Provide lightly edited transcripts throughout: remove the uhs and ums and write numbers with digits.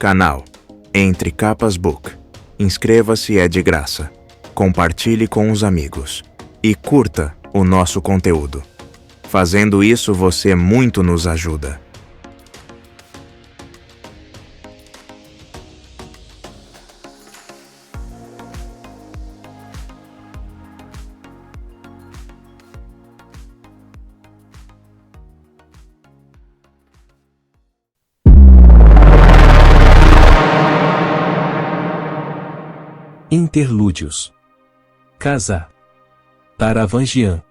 Canal Entre Capas Book. Inscreva-se, é de graça. Compartilhe com os amigos. E curta o nosso conteúdo. Fazendo isso, você muito nos ajuda. Interlúdios. Casa. Taravangian.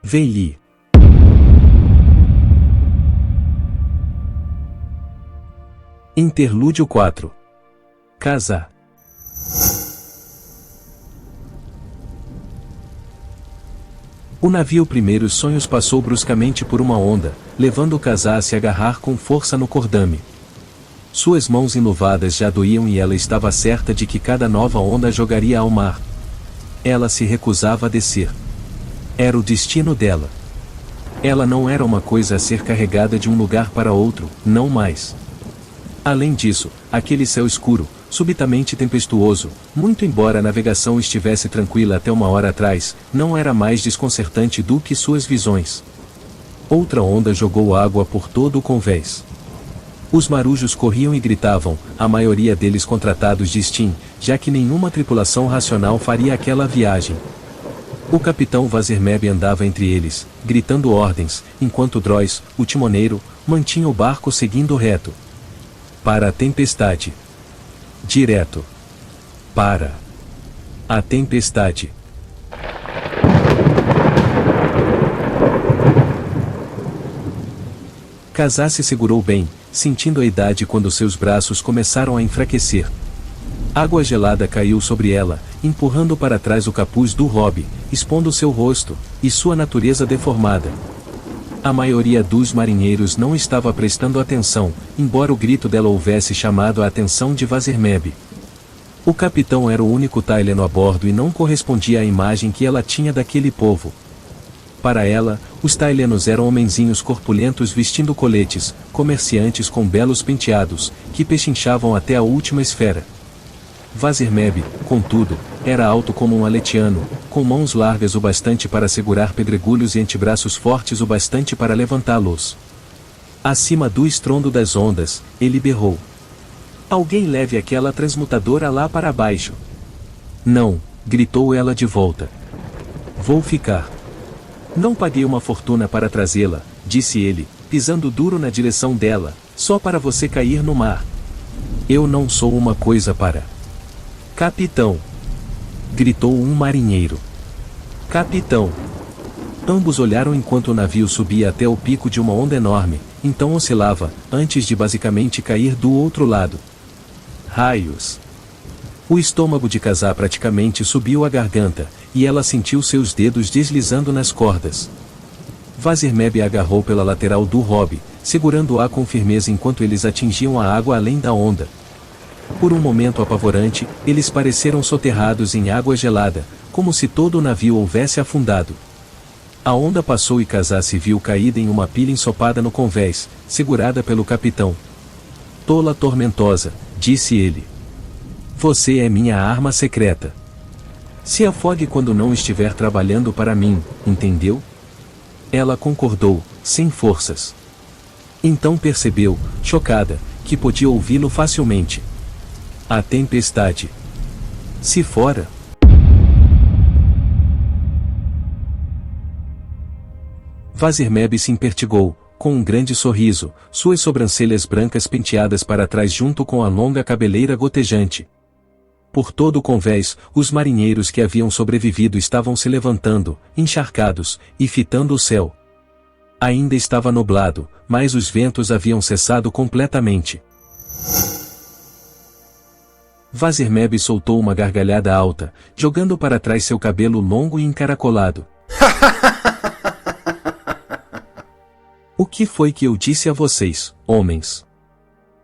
Veili. Interlúdio 4. Casa. O navio Primeiros Sonhos passou bruscamente por uma onda, levando o Casá a se agarrar com força no cordame. Suas mãos enluvadas já doíam e ela estava certa de que cada nova onda a jogaria ao mar. Ela se recusava a descer. Era o destino dela. Ela não era uma coisa a ser carregada de um lugar para outro, não mais. Além disso, aquele céu escuro, subitamente tempestuoso, muito embora a navegação estivesse tranquila até uma hora atrás, não era mais desconcertante do que suas visões. Outra onda jogou água por todo o convés. Os marujos corriam e gritavam, a maioria deles contratados de Steam, já que nenhuma tripulação racional faria aquela viagem. O capitão Vazirmeb andava entre eles, gritando ordens, enquanto Droz, o timoneiro, mantinha o barco seguindo reto. Para a tempestade. Direto. Para a tempestade. Casá se segurou bem, sentindo a idade quando seus braços começaram a enfraquecer. Água gelada caiu sobre ela, empurrando para trás o capuz do Rob, expondo seu rosto, e sua natureza deformada. A maioria dos marinheiros não estava prestando atenção, embora o grito dela houvesse chamado a atenção de Vazirmeb. O capitão era o único Taileno a bordo e não correspondia à imagem que ela tinha daquele povo. Para ela, os Tailenos eram homenzinhos corpulentos vestindo coletes, comerciantes com belos penteados, que pechinchavam até a última esfera. Vazirmeb, contudo, era alto como um aletiano, com mãos largas o bastante para segurar pedregulhos e antebraços fortes o bastante para levantá-los. Acima do estrondo das ondas, ele berrou. Alguém leve aquela transmutadora lá para baixo. Não, gritou ela de volta. Vou ficar. Não paguei uma fortuna para trazê-la, disse ele, pisando duro na direção dela, só para você cair no mar. Eu não sou uma coisa para... Capitão! Gritou um marinheiro. Capitão! Ambos olharam enquanto o navio subia até o pico de uma onda enorme, então oscilava, antes de basicamente cair do outro lado. Raios! O estômago de Casá praticamente subiu à garganta, e ela sentiu seus dedos deslizando nas cordas. Vazirmeb agarrou pela lateral do Rob, segurando-a com firmeza enquanto eles atingiam a água além da onda. Por um momento apavorante, eles pareceram soterrados em água gelada, como se todo o navio houvesse afundado. A onda passou e Casá se viu caída em uma pilha ensopada no convés, segurada pelo capitão. Tola tormentosa, disse ele. Você é minha arma secreta. Se afogue quando não estiver trabalhando para mim, entendeu? Ela concordou, sem forças. Então percebeu, chocada, que podia ouvi-lo facilmente. A tempestade. Se fora. Vazirmeb se impertigou, com um grande sorriso, suas sobrancelhas brancas penteadas para trás junto com a longa cabeleira gotejante. Por todo o convés, os marinheiros que haviam sobrevivido estavam se levantando, encharcados, e fitando o céu. Ainda estava nublado, mas os ventos haviam cessado completamente. Vazirmeb soltou uma gargalhada alta, jogando para trás seu cabelo longo e encaracolado. O que foi que eu disse a vocês, homens?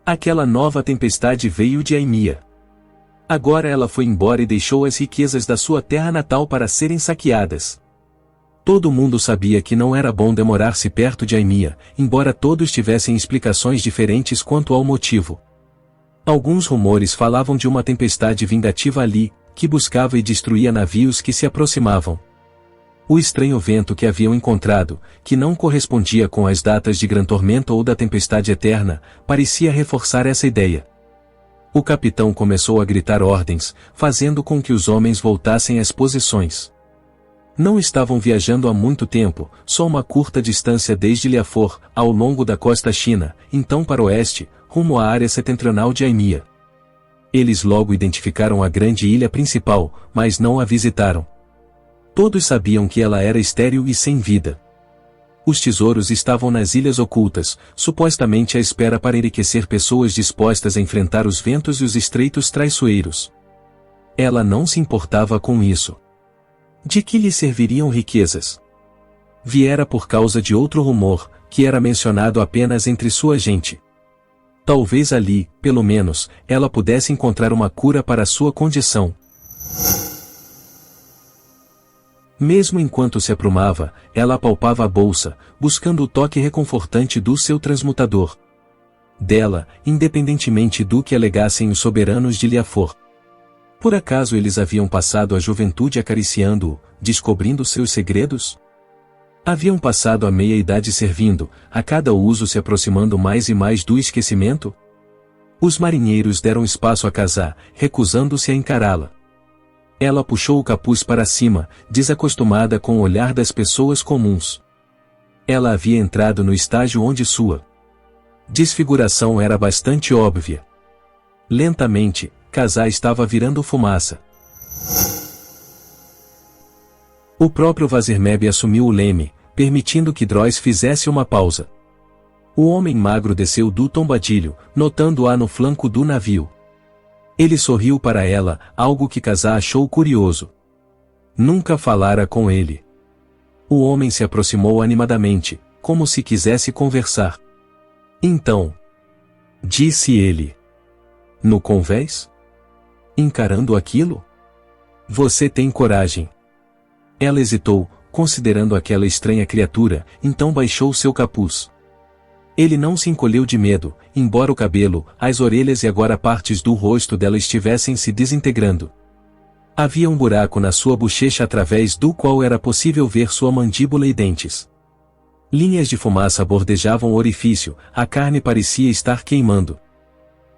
Aquela nova tempestade veio de Aimia. Agora ela foi embora e deixou as riquezas da sua terra natal para serem saqueadas. Todo mundo sabia que não era bom demorar-se perto de Aimia, embora todos tivessem explicações diferentes quanto ao motivo. Alguns rumores falavam de uma tempestade vingativa ali, que buscava e destruía navios que se aproximavam. O estranho vento que haviam encontrado, que não correspondia com as datas de Gran Tormento ou da Tempestade Eterna, parecia reforçar essa ideia. O capitão começou a gritar ordens, fazendo com que os homens voltassem às posições. Não estavam viajando há muito tempo, só uma curta distância desde Liafor, ao longo da costa china, então para o oeste, rumo à área setentrional de Aimia. Eles logo identificaram a grande ilha principal, mas não a visitaram. Todos sabiam que ela era estéril e sem vida. Os tesouros estavam nas ilhas ocultas, supostamente à espera para enriquecer pessoas dispostas a enfrentar os ventos e os estreitos traiçoeiros. Ela não se importava com isso. De que lhe serviriam riquezas? Viera por causa de outro rumor, que era mencionado apenas entre sua gente. Talvez ali, pelo menos, ela pudesse encontrar uma cura para sua condição. Mesmo enquanto se aprumava, ela apalpava a bolsa, buscando o toque reconfortante do seu transmutador. Dela, independentemente do que alegassem os soberanos de Liafor. Por acaso eles haviam passado a juventude acariciando-o, descobrindo seus segredos? Haviam passado a meia-idade servindo, a cada uso se aproximando mais e mais do esquecimento? Os marinheiros deram espaço a Kazá, recusando-se a encará-la. Ela puxou o capuz para cima, desacostumada com o olhar das pessoas comuns. Ela havia entrado no estágio onde sua desfiguração era bastante óbvia. Lentamente, Kazá estava virando fumaça. O próprio Vazirmeb assumiu o leme, permitindo que Droz fizesse uma pausa. O homem magro desceu do tombadilho, notando-a no flanco do navio. Ele sorriu para ela, algo que Kazá achou curioso. Nunca falara com ele. O homem se aproximou animadamente, como se quisesse conversar. Então, disse ele. No convés? Encarando aquilo? Você tem coragem. Ela hesitou, considerando aquela estranha criatura, então baixou seu capuz. Ele não se encolheu de medo, embora o cabelo, as orelhas e agora partes do rosto dela estivessem se desintegrando. Havia um buraco na sua bochecha através do qual era possível ver sua mandíbula e dentes. Linhas de fumaça bordejavam o orifício, a carne parecia estar queimando.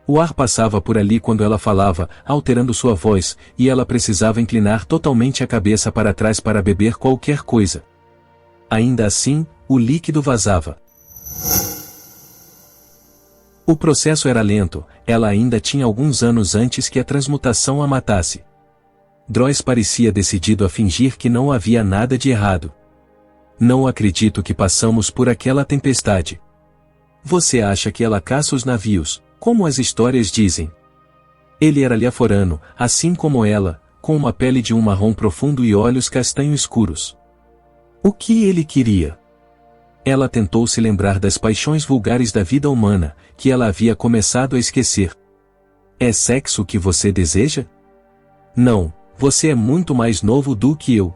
O ar passava por ali quando ela falava, alterando sua voz, e ela precisava inclinar totalmente a cabeça para trás para beber qualquer coisa. Ainda assim, o líquido vazava. O processo era lento, ela ainda tinha alguns anos antes que a transmutação a matasse. Droz parecia decidido a fingir que não havia nada de errado. Não acredito que passamos por aquela tempestade. Você acha que ela caça os navios, como as histórias dizem? Ele era liaforano, assim como ela, com uma pele de um marrom profundo e olhos castanho escuros. O que ele queria? Ela tentou se lembrar das paixões vulgares da vida humana, que ela havia começado a esquecer. É sexo que você deseja? Não, você é muito mais novo do que eu.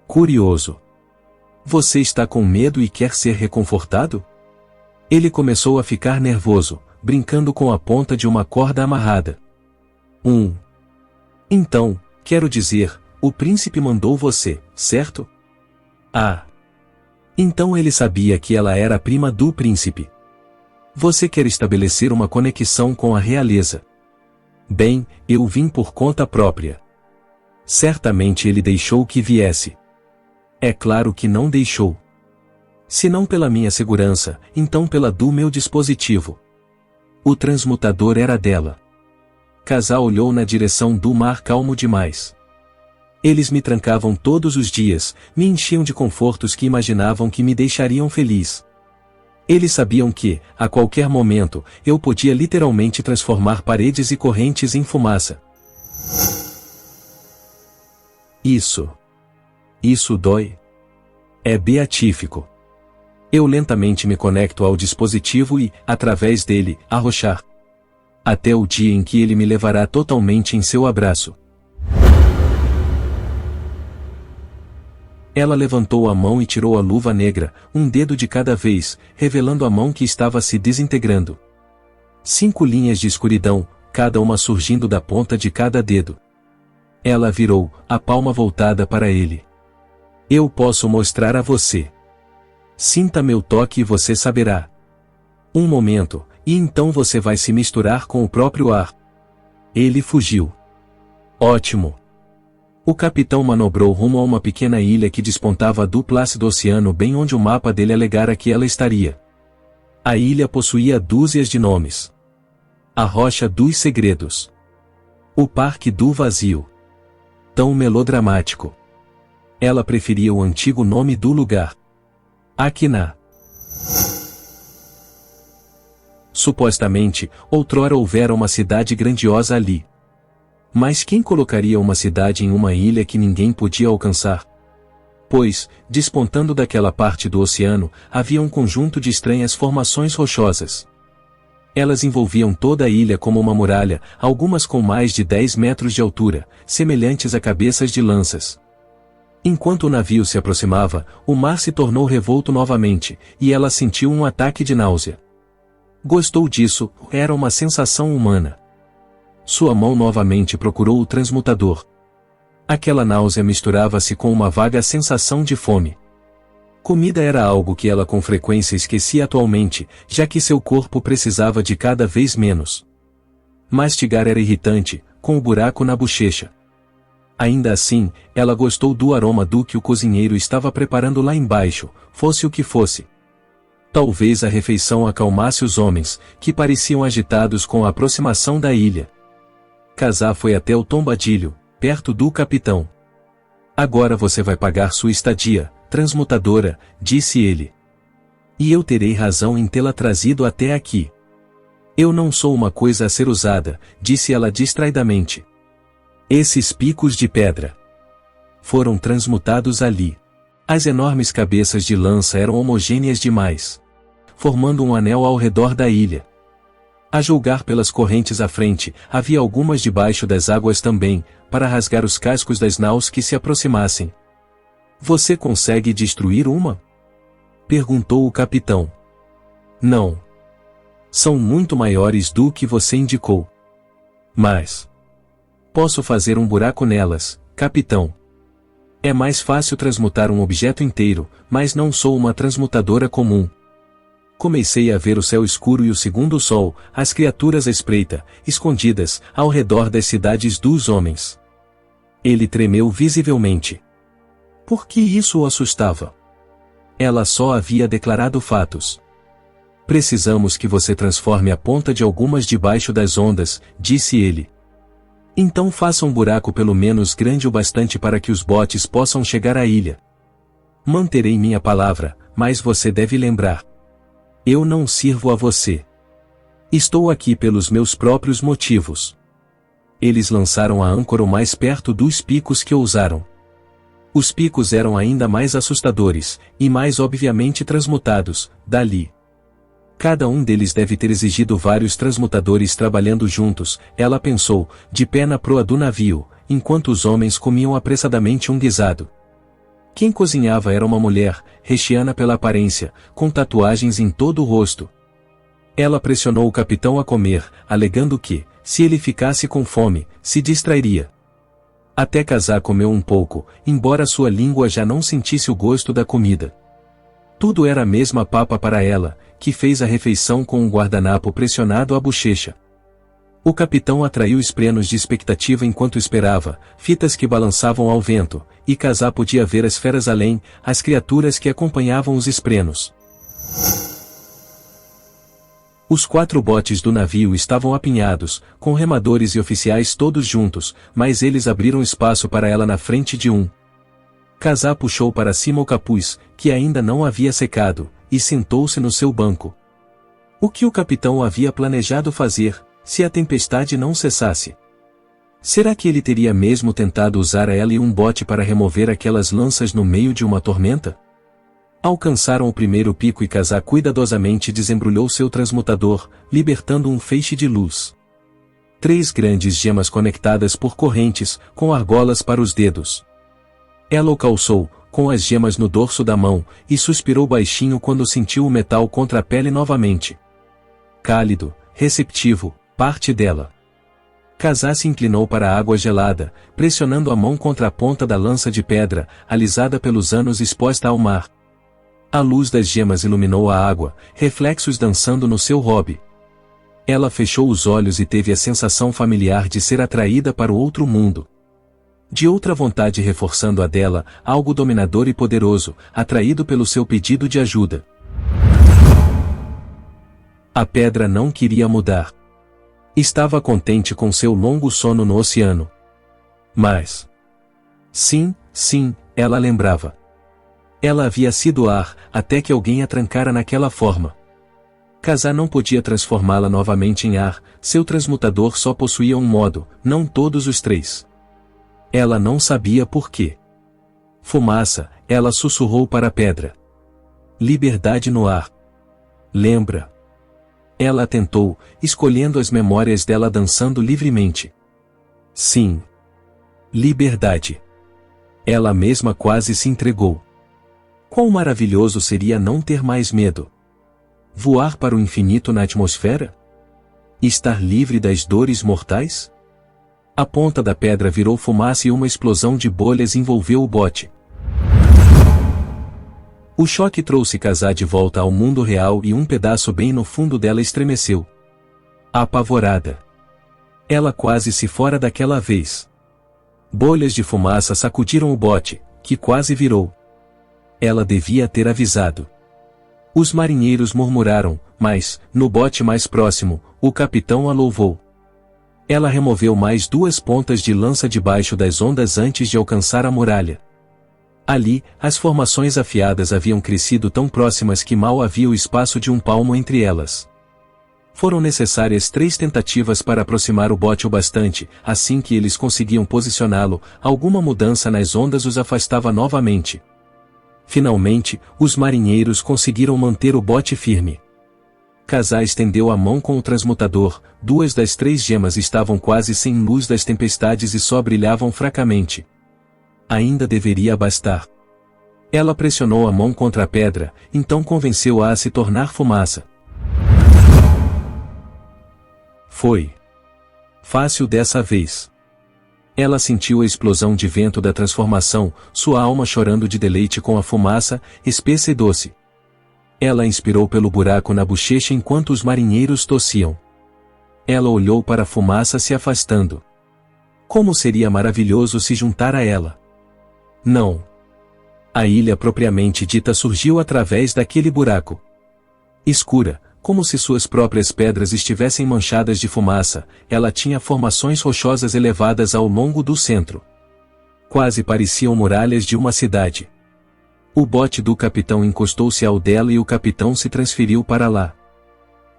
Curioso. Você está com medo e quer ser reconfortado? Ele começou a ficar nervoso, brincando com a ponta de uma corda amarrada. Então, quero dizer, o príncipe mandou você, certo? Ah. Então ele sabia que ela era a prima do príncipe. Você quer estabelecer uma conexão com a realeza. Bem, eu vim por conta própria. Certamente ele deixou que viesse. É claro que não deixou. Se não pela minha segurança, então pela do meu dispositivo. O transmutador era dela. Kazá olhou na direção do mar calmo demais. Eles me trancavam todos os dias, me enchiam de confortos que imaginavam que me deixariam feliz. Eles sabiam que, a qualquer momento, eu podia literalmente transformar paredes e correntes em fumaça. Isso dói. É beatífico. Eu lentamente me conecto ao dispositivo e, através dele, arrochar. Até o dia em que ele me levará totalmente em seu abraço. Ela levantou a mão e tirou a luva negra, um dedo de cada vez, revelando a mão que estava se desintegrando. 5 linhas de escuridão, cada uma surgindo da ponta de cada dedo. Ela virou, a palma voltada para ele. Eu posso mostrar a você. Sinta meu toque e você saberá. Um momento, e então você vai se misturar com o próprio ar. Ele fugiu. Ótimo. O capitão manobrou rumo a uma pequena ilha que despontava do plácido oceano bem onde o mapa dele alegara que ela estaria. A ilha possuía dúzias de nomes. A Rocha dos Segredos. O Parque do Vazio. Tão melodramático. Ela preferia o antigo nome do lugar. Aquiná. Supostamente, outrora houvera uma cidade grandiosa ali. Mas quem colocaria uma cidade em uma ilha que ninguém podia alcançar? Pois, despontando daquela parte do oceano, havia um conjunto de estranhas formações rochosas. Elas envolviam toda a ilha como uma muralha, algumas com mais de 10 metros de altura, semelhantes a cabeças de lanças. Enquanto o navio se aproximava, o mar se tornou revolto novamente, e ela sentiu um ataque de náusea. Gostou disso, era uma sensação humana. Sua mão novamente procurou o transmutador. Aquela náusea misturava-se com uma vaga sensação de fome. Comida era algo que ela com frequência esquecia atualmente, já que seu corpo precisava de cada vez menos. Mastigar era irritante, com o buraco na bochecha. Ainda assim, ela gostou do aroma do que o cozinheiro estava preparando lá embaixo, fosse o que fosse. Talvez a refeição acalmasse os homens, que pareciam agitados com a aproximação da ilha. Casá foi até o tombadilho, perto do capitão. Agora você vai pagar sua estadia, transmutadora, disse ele. E eu terei razão em tê-la trazido até aqui. Eu não sou uma coisa a ser usada, disse ela distraidamente. Esses picos de pedra foram transmutados ali. As enormes cabeças de lança eram homogêneas demais, formando um anel ao redor da ilha. A julgar pelas correntes à frente, havia algumas debaixo das águas também, para rasgar os cascos das naus que se aproximassem. Você consegue destruir uma? Perguntou o capitão. Não. São muito maiores do que você indicou. Mas posso fazer um buraco nelas, capitão. É mais fácil transmutar um objeto inteiro, mas não sou uma transmutadora comum. Comecei a ver o céu escuro e o segundo sol, as criaturas à espreita, escondidas, ao redor das cidades dos homens. Ele tremeu visivelmente. Por que isso o assustava? Ela só havia declarado fatos. Precisamos que você transforme a ponta de algumas debaixo das ondas, disse ele. Então faça um buraco pelo menos grande o bastante para que os botes possam chegar à ilha. Manterei minha palavra, mas você deve lembrar. Eu não sirvo a você. Estou aqui pelos meus próprios motivos. Eles lançaram a âncora o mais perto dos picos que ousaram. Os picos eram ainda mais assustadores, e mais obviamente transmutados, dali. Cada um deles deve ter exigido vários transmutadores trabalhando juntos, ela pensou, de pé na proa do navio, enquanto os homens comiam apressadamente um guisado. Quem cozinhava era uma mulher, rexiana pela aparência, com tatuagens em todo o rosto. Ela pressionou o capitão a comer, alegando que, se ele ficasse com fome, se distrairia. Até Casá comeu um pouco, embora sua língua já não sentisse o gosto da comida. Tudo era a mesma papa para ela, que fez a refeição com um guardanapo pressionado à bochecha. O capitão atraiu esprenos de expectativa enquanto esperava, fitas que balançavam ao vento, e Casá podia ver as feras além, as criaturas que acompanhavam os esprenos. Os 4 botes do navio estavam apinhados, com remadores e oficiais todos juntos, mas eles abriram espaço para ela na frente de um. Casá puxou para cima o capuz, que ainda não havia secado, e sentou-se no seu banco. O que o capitão havia planejado fazer, se a tempestade não cessasse? Será que ele teria mesmo tentado usar ela e um bote para remover aquelas lanças no meio de uma tormenta? Alcançaram o primeiro pico e Casá cuidadosamente desembrulhou seu transmutador, libertando um feixe de luz. 3 grandes gemas conectadas por correntes, com argolas para os dedos. Ela o calçou, com as gemas no dorso da mão, e suspirou baixinho quando sentiu o metal contra a pele novamente. Cálido, receptivo, parte dela. Kazá se inclinou para a água gelada, pressionando a mão contra a ponta da lança de pedra, alisada pelos anos exposta ao mar. A luz das gemas iluminou a água, reflexos dançando no seu robe. Ela fechou os olhos e teve a sensação familiar de ser atraída para o outro mundo. De outra vontade reforçando a dela, algo dominador e poderoso, atraído pelo seu pedido de ajuda. A pedra não queria mudar. Estava contente com seu longo sono no oceano. Mas... Sim, ela lembrava. Ela havia sido ar, até que alguém a trancara naquela forma. Kazá não podia transformá-la novamente em ar, seu transmutador só possuía um modo, não todos os três. Ela não sabia por quê. Fumaça, ela sussurrou para a pedra. Liberdade no ar. Lembra? Ela tentou, escolhendo as memórias dela dançando livremente. Sim. Liberdade. Ela mesma quase se entregou. Quão maravilhoso seria não ter mais medo. Voar para o infinito na atmosfera? Estar livre das dores mortais? A ponta da pedra virou fumaça e uma explosão de bolhas envolveu o bote. O choque trouxe Kazá de volta ao mundo real e um pedaço bem no fundo dela estremeceu. Apavorada. Ela quase se fora daquela vez. Bolhas de fumaça sacudiram o bote, que quase virou. Ela devia ter avisado. Os marinheiros murmuraram, mas, no bote mais próximo, o capitão a louvou. Ela removeu mais 2 pontas de lança debaixo das ondas antes de alcançar a muralha. Ali, as formações afiadas haviam crescido tão próximas que mal havia o espaço de um palmo entre elas. Foram necessárias 3 tentativas para aproximar o bote o bastante, assim que eles conseguiam posicioná-lo, alguma mudança nas ondas os afastava novamente. Finalmente, os marinheiros conseguiram manter o bote firme. Kazá estendeu a mão com o transmutador, 2 das 3 gemas estavam quase sem luz das tempestades e só brilhavam fracamente. Ainda deveria bastar. Ela pressionou a mão contra a pedra, então convenceu-a a se tornar fumaça. Foi fácil dessa vez. Ela sentiu a explosão de vento da transformação, sua alma chorando de deleite com a fumaça, espessa e doce. Ela inspirou pelo buraco na bochecha enquanto os marinheiros tossiam. Ela olhou para a fumaça se afastando. Como seria maravilhoso se juntar a ela. Não. A ilha propriamente dita surgiu através daquele buraco. Escura, como se suas próprias pedras estivessem manchadas de fumaça, ela tinha formações rochosas elevadas ao longo do centro. Quase pareciam muralhas de uma cidade. O bote do capitão encostou-se ao dela e o capitão se transferiu para lá.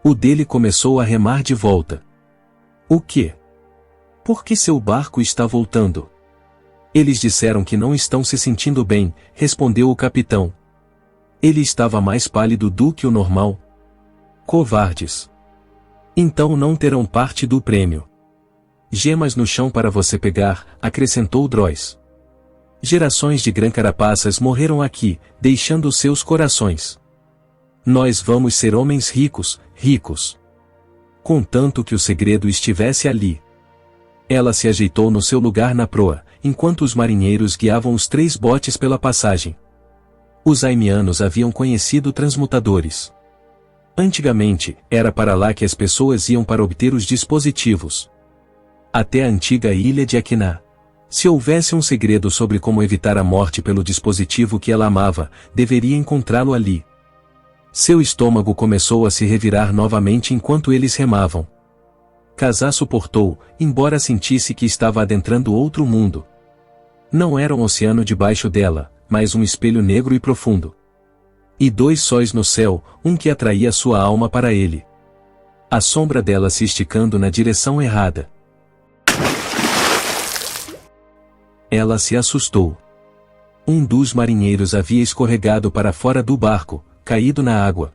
O dele começou a remar de volta. O quê? Por que seu barco está voltando? Eles disseram que não estão se sentindo bem, respondeu o capitão. Ele estava mais pálido do que o normal. Covardes. Então não terão parte do prêmio. Gemas no chão para você pegar, acrescentou Droz. Gerações de grã-carapaças morreram aqui, deixando seus corações. Nós vamos ser homens ricos, ricos. Contanto que o segredo estivesse ali. Ela se ajeitou no seu lugar na proa, enquanto os marinheiros guiavam os 3 botes pela passagem. Os aimianos haviam conhecido transmutadores. Antigamente, era para lá que as pessoas iam para obter os dispositivos. Até a antiga ilha de Aquiná. Se houvesse um segredo sobre como evitar a morte pelo dispositivo que ela amava, deveria encontrá-lo ali. Seu estômago começou a se revirar novamente enquanto eles remavam. Kazá suportou, embora sentisse que estava adentrando outro mundo. Não era um oceano debaixo dela, mas um espelho negro e profundo. E 2 sóis no céu, um que atraía sua alma para ele. A sombra dela se esticando na direção errada. Ela se assustou. Um dos marinheiros havia escorregado para fora do barco, caído na água.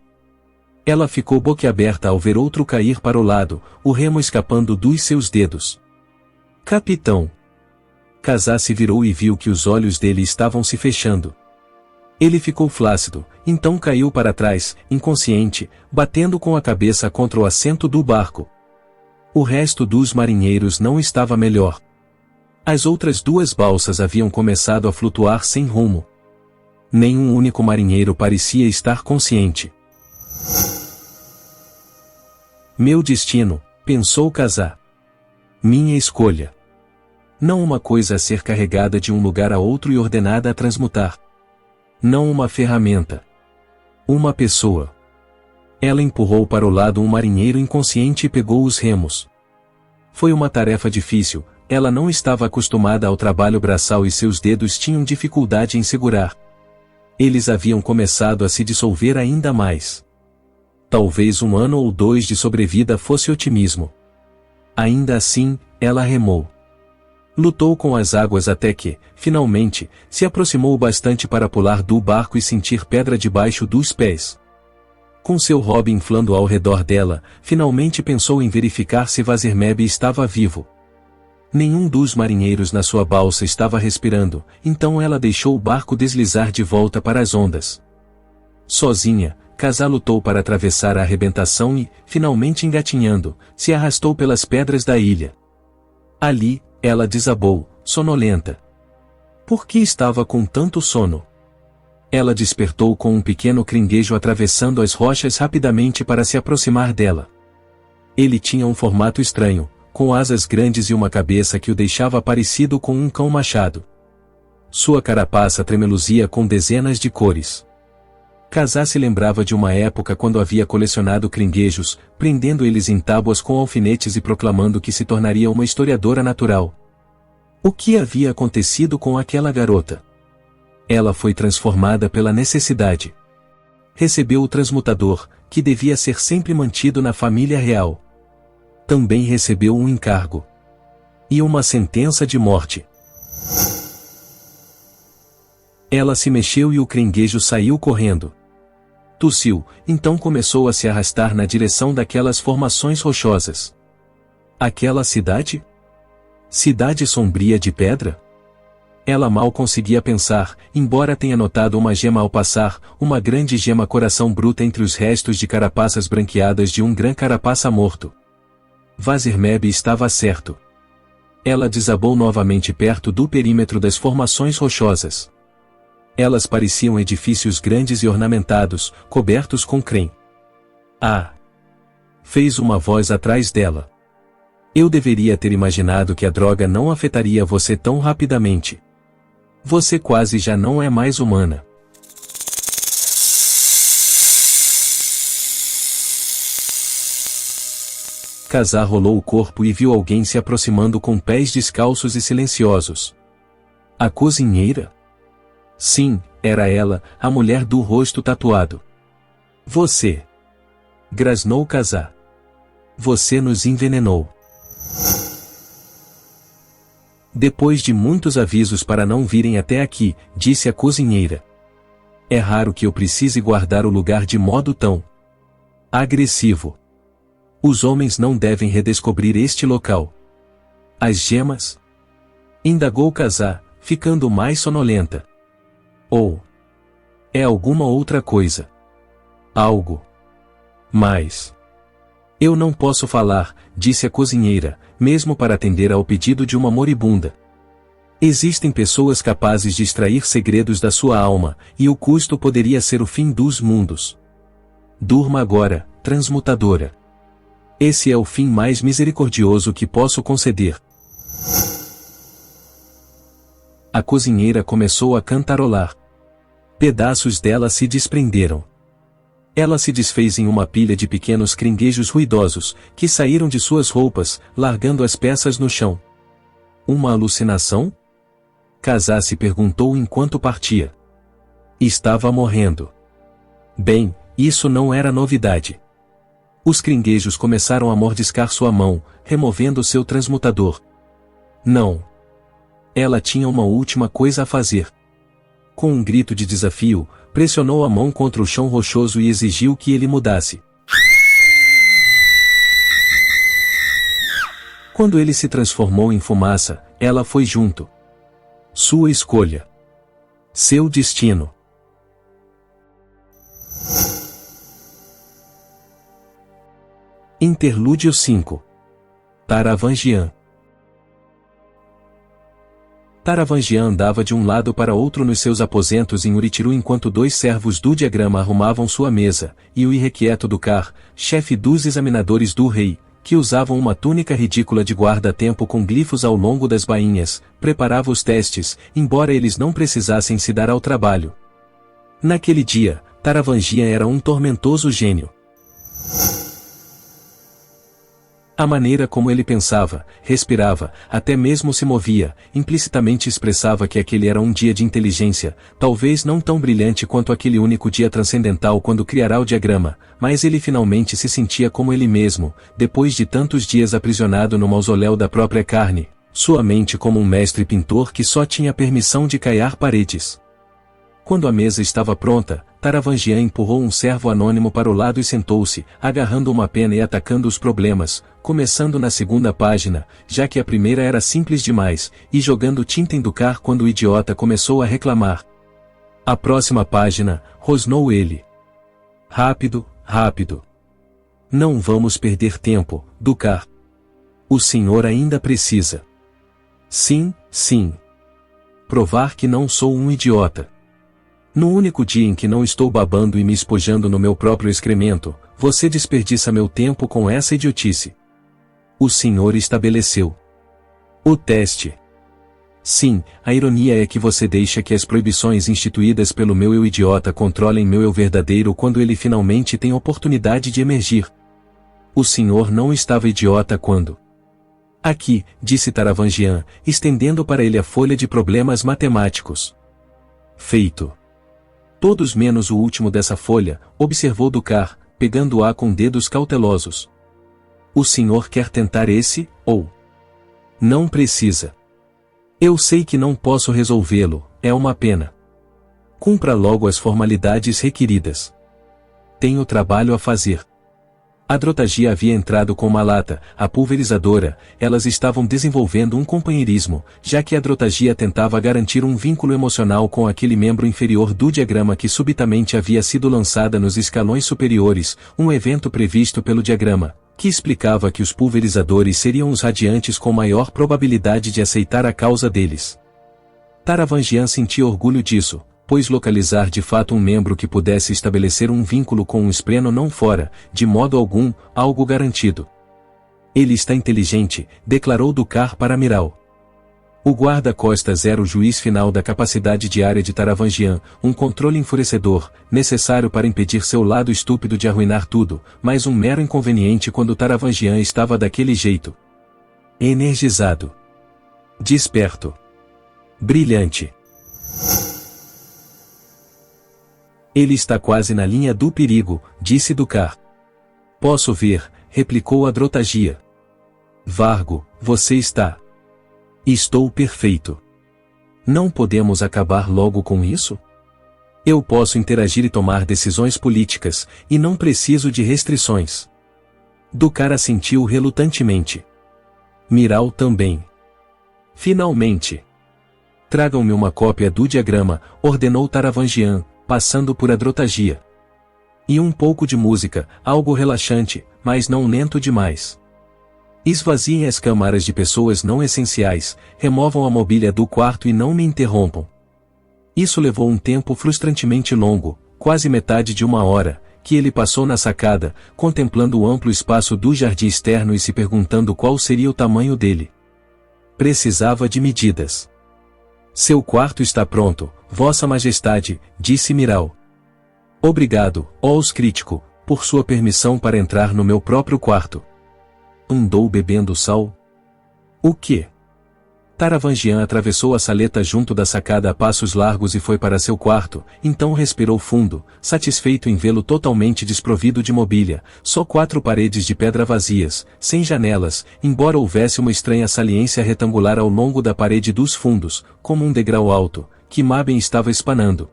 Ela ficou boquiaberta ao ver outro cair para o lado, o remo escapando dos seus dedos. Capitão! Kazá se virou e viu que os olhos dele estavam se fechando. Ele ficou flácido, então caiu para trás, inconsciente, batendo com a cabeça contra o assento do barco. O resto dos marinheiros não estava melhor. As outras duas balsas haviam começado a flutuar sem rumo. Nenhum único marinheiro parecia estar consciente. Meu destino, pensou Kazá. Minha escolha. Não uma coisa a ser carregada de um lugar a outro e ordenada a transmutar. Não uma ferramenta. Uma pessoa. Ela empurrou para o lado um marinheiro inconsciente e pegou os remos. Foi uma tarefa difícil, ela não estava acostumada ao trabalho braçal e seus dedos tinham dificuldade em segurar. Eles haviam começado a se dissolver ainda mais. Talvez 1 ano ou 2 de sobrevida fosse otimismo. Ainda assim, ela remou. Lutou com as águas até que, finalmente, se aproximou bastante para pular do barco e sentir pedra debaixo dos pés. Com seu hobby inflando ao redor dela, finalmente pensou em verificar se Vazirmeb estava vivo. Nenhum dos marinheiros na sua balsa estava respirando, então ela deixou o barco deslizar de volta para as ondas. Sozinha, Kazá lutou para atravessar a arrebentação e, finalmente engatinhando, se arrastou pelas pedras da ilha. Ali, ela desabou, sonolenta. Por que estava com tanto sono? Ela despertou com um pequeno caranguejo atravessando as rochas rapidamente para se aproximar dela. Ele tinha um formato estranho, com asas grandes e uma cabeça que o deixava parecido com um cão machado. Sua carapaça tremeluzia com dezenas de cores. Kazá se lembrava de uma época quando havia colecionado caranguejos, prendendo eles em tábuas com alfinetes e proclamando que se tornaria uma historiadora natural. O que havia acontecido com aquela garota? Ela foi transformada pela necessidade. Recebeu o transmutador, que devia ser sempre mantido na família real. Também recebeu um encargo. E uma sentença de morte. Ela se mexeu e o caranguejo saiu correndo. Tossiu, então começou a se arrastar na direção daquelas formações rochosas. Aquela cidade? Cidade sombria de pedra? Ela mal conseguia pensar, embora tenha notado uma gema ao passar, uma grande gema coração bruta entre os restos de carapaças branqueadas de um grã carapaça morto. Vazirmeb estava certo. Ela desabou novamente perto do perímetro das formações rochosas. Elas pareciam edifícios grandes e ornamentados, cobertos com crém. Ah! Fez uma voz atrás dela. Eu deveria ter imaginado que a droga não afetaria você tão rapidamente. Você quase já não é mais humana. Kazá rolou o corpo e viu alguém se aproximando com pés descalços e silenciosos. A cozinheira? Sim, era ela, a mulher do rosto tatuado. Você! Grasnou Kazá. Você nos envenenou. Depois de muitos avisos para não virem até aqui, disse a cozinheira. É raro que eu precise guardar o lugar de modo tão agressivo. Os homens não devem redescobrir este local. As gemas? Indagou Kazá, ficando mais sonolenta. Ou é alguma outra coisa? Algo mais. Eu não posso falar, disse a cozinheira, mesmo para atender ao pedido de uma moribunda. Existem pessoas capazes de extrair segredos da sua alma, e o custo poderia ser o fim dos mundos. Durma agora, transmutadora. Esse é o fim mais misericordioso que posso conceder. A cozinheira começou a cantarolar. Pedaços dela se desprenderam. Ela se desfez em uma pilha de pequenos caranguejos ruidosos, que saíram de suas roupas, largando as peças no chão. Uma alucinação? Kazá se perguntou enquanto partia. Estava morrendo. Bem, isso não era novidade. Os caranguejos começaram a mordiscar sua mão, removendo seu transmutador. Não. Ela tinha uma última coisa a fazer. Com um grito de desafio, pressionou a mão contra o chão rochoso e exigiu que ele mudasse. Quando ele se transformou em fumaça, ela foi junto. Sua escolha. Seu destino. Interlúdio 5. Taravangian. Taravangian andava de um lado para outro nos seus aposentos em Uritiru enquanto dois servos do diagrama arrumavam sua mesa, e o irrequieto Dukar, chefe dos examinadores do rei, que usavam uma túnica ridícula de guarda-tempo com glifos ao longo das bainhas, preparava os testes, embora eles não precisassem se dar ao trabalho. Naquele dia, Taravangian era um tormentoso gênio. A maneira como ele pensava, respirava, até mesmo se movia, implicitamente expressava que aquele era um dia de inteligência, talvez não tão brilhante quanto aquele único dia transcendental quando criará o diagrama, mas ele finalmente se sentia como ele mesmo, depois de tantos dias aprisionado no mausoléu da própria carne, sua mente como um mestre pintor que só tinha permissão de caiar paredes. Quando a mesa estava pronta, Taravangian empurrou um servo anônimo para o lado e sentou-se, agarrando uma pena e atacando os problemas, começando na segunda página, já que a primeira era simples demais, e jogando tinta em Dukar quando o idiota começou a reclamar. A próxima página, rosnou ele. Rápido, rápido. Não vamos perder tempo, Dukar. O senhor ainda precisa. Sim, sim. Provar que não sou um idiota. No único dia em que não estou babando e me espojando no meu próprio excremento, você desperdiça meu tempo com essa idiotice. O senhor estabeleceu o teste. Sim, a ironia é que você deixa que as proibições instituídas pelo meu eu idiota controlem meu eu verdadeiro quando ele finalmente tem oportunidade de emergir. O senhor não estava idiota quando... Aqui, disse Taravangian, estendendo para ele a folha de problemas matemáticos. Feito. Todos menos o último dessa folha, observou Dukar, pegando-a com dedos cautelosos. O senhor quer tentar esse, ou... Não precisa. Eu sei que não posso resolvê-lo, é uma pena. Cumpra logo as formalidades requeridas. Tenho trabalho a fazer. A Drotagia havia entrado com uma lata, a pulverizadora, elas estavam desenvolvendo um companheirismo, já que a Drotagia tentava garantir um vínculo emocional com aquele membro inferior do diagrama que subitamente havia sido lançada nos escalões superiores, um evento previsto pelo diagrama, que explicava que os pulverizadores seriam os radiantes com maior probabilidade de aceitar a causa deles. Taravangian sentia orgulho disso, pois localizar de fato um membro que pudesse estabelecer um vínculo com um espreno não fora, de modo algum, algo garantido. Ele está inteligente, declarou Dukar para Miral. O guarda-costas era o juiz final da capacidade diária de Taravangian, um controle enfurecedor, necessário para impedir seu lado estúpido de arruinar tudo, mas um mero inconveniente quando Taravangian estava daquele jeito. Energizado. Desperto. Brilhante. Ele está quase na linha do perigo, disse Dukar. Posso ver, replicou a Drotagia. Vargo, você está... Estou perfeito. Não podemos acabar logo com isso? Eu posso interagir e tomar decisões políticas, e não preciso de restrições. Dukar assentiu relutantemente. Miral também. Finalmente. Tragam-me uma cópia do diagrama, ordenou Taravangian, passando por a Drotagia. E um pouco de música, algo relaxante, mas não lento demais. Esvaziem as câmaras de pessoas não essenciais, removam a mobília do quarto e não me interrompam. Isso levou um tempo frustrantemente longo, quase metade de uma hora, que ele passou na sacada, contemplando o amplo espaço do jardim externo e se perguntando qual seria o tamanho dele. Precisava de medidas. Seu quarto está pronto, Vossa Majestade, disse Miral. Obrigado, ó crítico, por sua permissão para entrar no meu próprio quarto. Andou bebendo sal? O quê? Taravangian atravessou a saleta junto da sacada a passos largos e foi para seu quarto, então respirou fundo, satisfeito em vê-lo totalmente desprovido de mobília, só 4 paredes de pedra vazias, sem janelas, embora houvesse uma estranha saliência retangular ao longo da parede dos fundos, como um degrau alto, que Mabem estava espanando.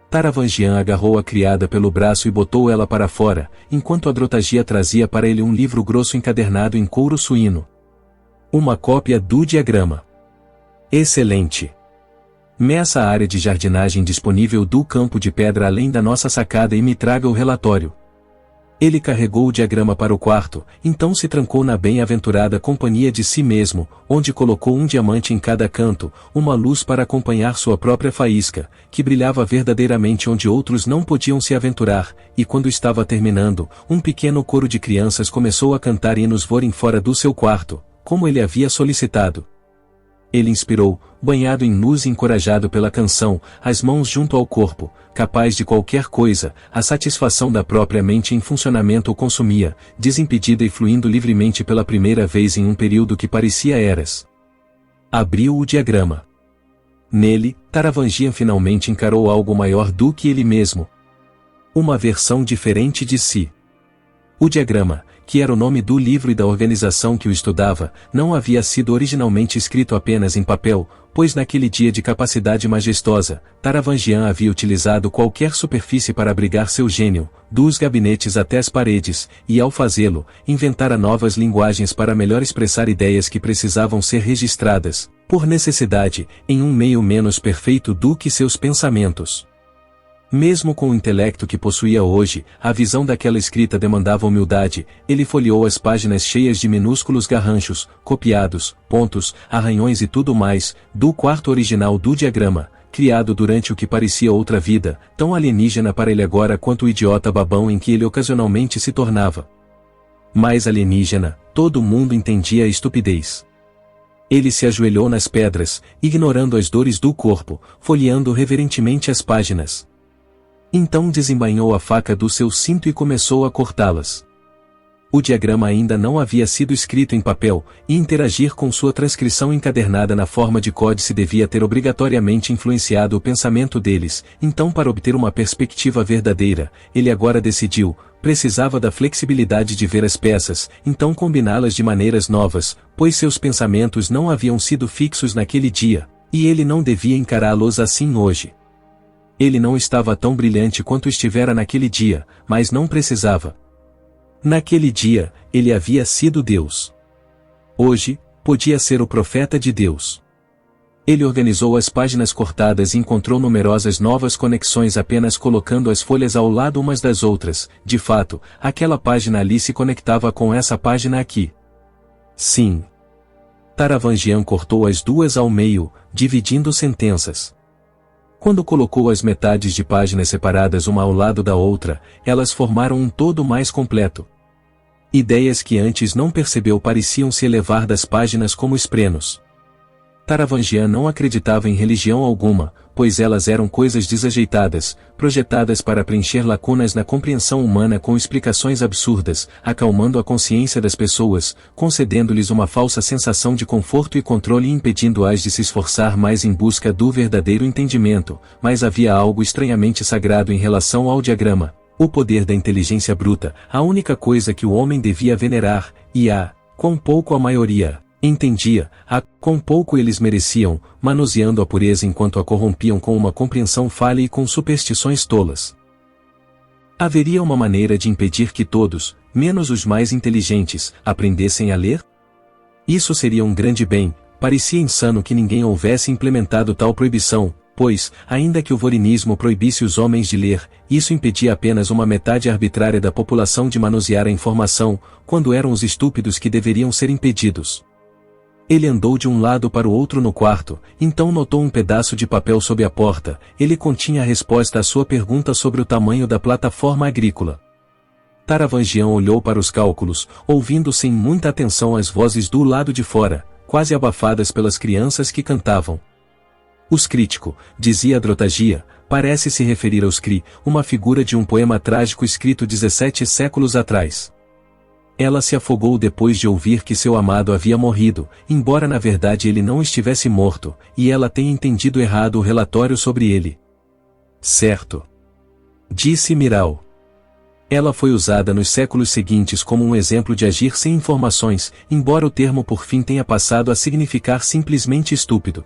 Taravangian agarrou a criada pelo braço e botou ela para fora, enquanto a Drotagia trazia para ele um livro grosso encadernado em couro suíno. Uma cópia do diagrama. Excelente. Meça a área de jardinagem disponível do campo de pedra além da nossa sacada e me traga o relatório. Ele carregou o diagrama para o quarto, então se trancou na bem-aventurada companhia de si mesmo, onde colocou um diamante em cada canto, uma luz para acompanhar sua própria faísca, que brilhava verdadeiramente onde outros não podiam se aventurar, e quando estava terminando, um pequeno coro de crianças começou a cantar hinos vorem fora do seu quarto, como ele havia solicitado. Ele inspirou, banhado em luz e encorajado pela canção, as mãos junto ao corpo, capaz de qualquer coisa, a satisfação da própria mente em funcionamento o consumia, desimpedida e fluindo livremente pela primeira vez em um período que parecia eras. Abriu o diagrama. Nele, Taravangian finalmente encarou algo maior do que ele mesmo. Uma versão diferente de si. O diagrama, que era o nome do livro e da organização que o estudava, não havia sido originalmente escrito apenas em papel, pois naquele dia de capacidade majestosa, Taravangian havia utilizado qualquer superfície para abrigar seu gênio, dos gabinetes até as paredes, e ao fazê-lo, inventara novas linguagens para melhor expressar ideias que precisavam ser registradas, por necessidade, em um meio menos perfeito do que seus pensamentos. Mesmo com o intelecto que possuía hoje, a visão daquela escrita demandava humildade. Ele folheou as páginas cheias de minúsculos garranchos, copiados, pontos, arranhões e tudo mais, do quarto original do diagrama, criado durante o que parecia outra vida, tão alienígena para ele agora quanto o idiota babão em que ele ocasionalmente se tornava. Mais alienígena, todo mundo entendia a estupidez. Ele se ajoelhou nas pedras, ignorando as dores do corpo, folheando reverentemente as páginas. Então desembainhou a faca do seu cinto e começou a cortá-las. O diagrama ainda não havia sido escrito em papel, e interagir com sua transcrição encadernada na forma de códice devia ter obrigatoriamente influenciado o pensamento deles. Então, para obter uma perspectiva verdadeira, ele agora decidiu, precisava da flexibilidade de ver as peças, então combiná-las de maneiras novas, pois seus pensamentos não haviam sido fixos naquele dia, e ele não devia encará-los assim hoje. Ele não estava tão brilhante quanto estivera naquele dia, mas não precisava. Naquele dia, ele havia sido Deus. Hoje, podia ser o profeta de Deus. Ele organizou as páginas cortadas e encontrou numerosas novas conexões apenas colocando as folhas ao lado umas das outras. De fato, aquela página ali se conectava com essa página aqui. Sim. Taravangian cortou as duas ao meio, dividindo sentenças. Quando colocou as metades de páginas separadas uma ao lado da outra, elas formaram um todo mais completo. Ideias que antes não percebeu pareciam se elevar das páginas como esprenos. Taravangian não acreditava em religião alguma, pois elas eram coisas desajeitadas, projetadas para preencher lacunas na compreensão humana com explicações absurdas, acalmando a consciência das pessoas, concedendo-lhes uma falsa sensação de conforto e controle e impedindo-as de se esforçar mais em busca do verdadeiro entendimento. Mas havia algo estranhamente sagrado em relação ao diagrama, o poder da inteligência bruta, a única coisa que o homem devia venerar, e quão pouco a maioria entendia, quão pouco eles mereciam, manuseando a pureza enquanto a corrompiam com uma compreensão falha e com superstições tolas. Haveria uma maneira de impedir que todos, menos os mais inteligentes, aprendessem a ler? Isso seria um grande bem. Parecia insano que ninguém houvesse implementado tal proibição, pois, ainda que o vorinismo proibisse os homens de ler, isso impedia apenas uma metade arbitrária da população de manusear a informação, quando eram os estúpidos que deveriam ser impedidos. Ele andou de um lado para o outro no quarto, então notou um pedaço de papel sob a porta. Ele continha a resposta à sua pergunta sobre o tamanho da plataforma agrícola. Taravangian olhou para os cálculos, ouvindo sem muita atenção as vozes do lado de fora, quase abafadas pelas crianças que cantavam. Os crítico, dizia Drotagia, parece se referir aos Cri, uma figura de um poema trágico escrito 17 séculos atrás. Ela se afogou depois de ouvir que seu amado havia morrido, embora na verdade ele não estivesse morto, e ela tenha entendido errado o relatório sobre ele. Certo. Disse Miral. Ela foi usada nos séculos seguintes como um exemplo de agir sem informações, embora o termo por fim tenha passado a significar simplesmente estúpido.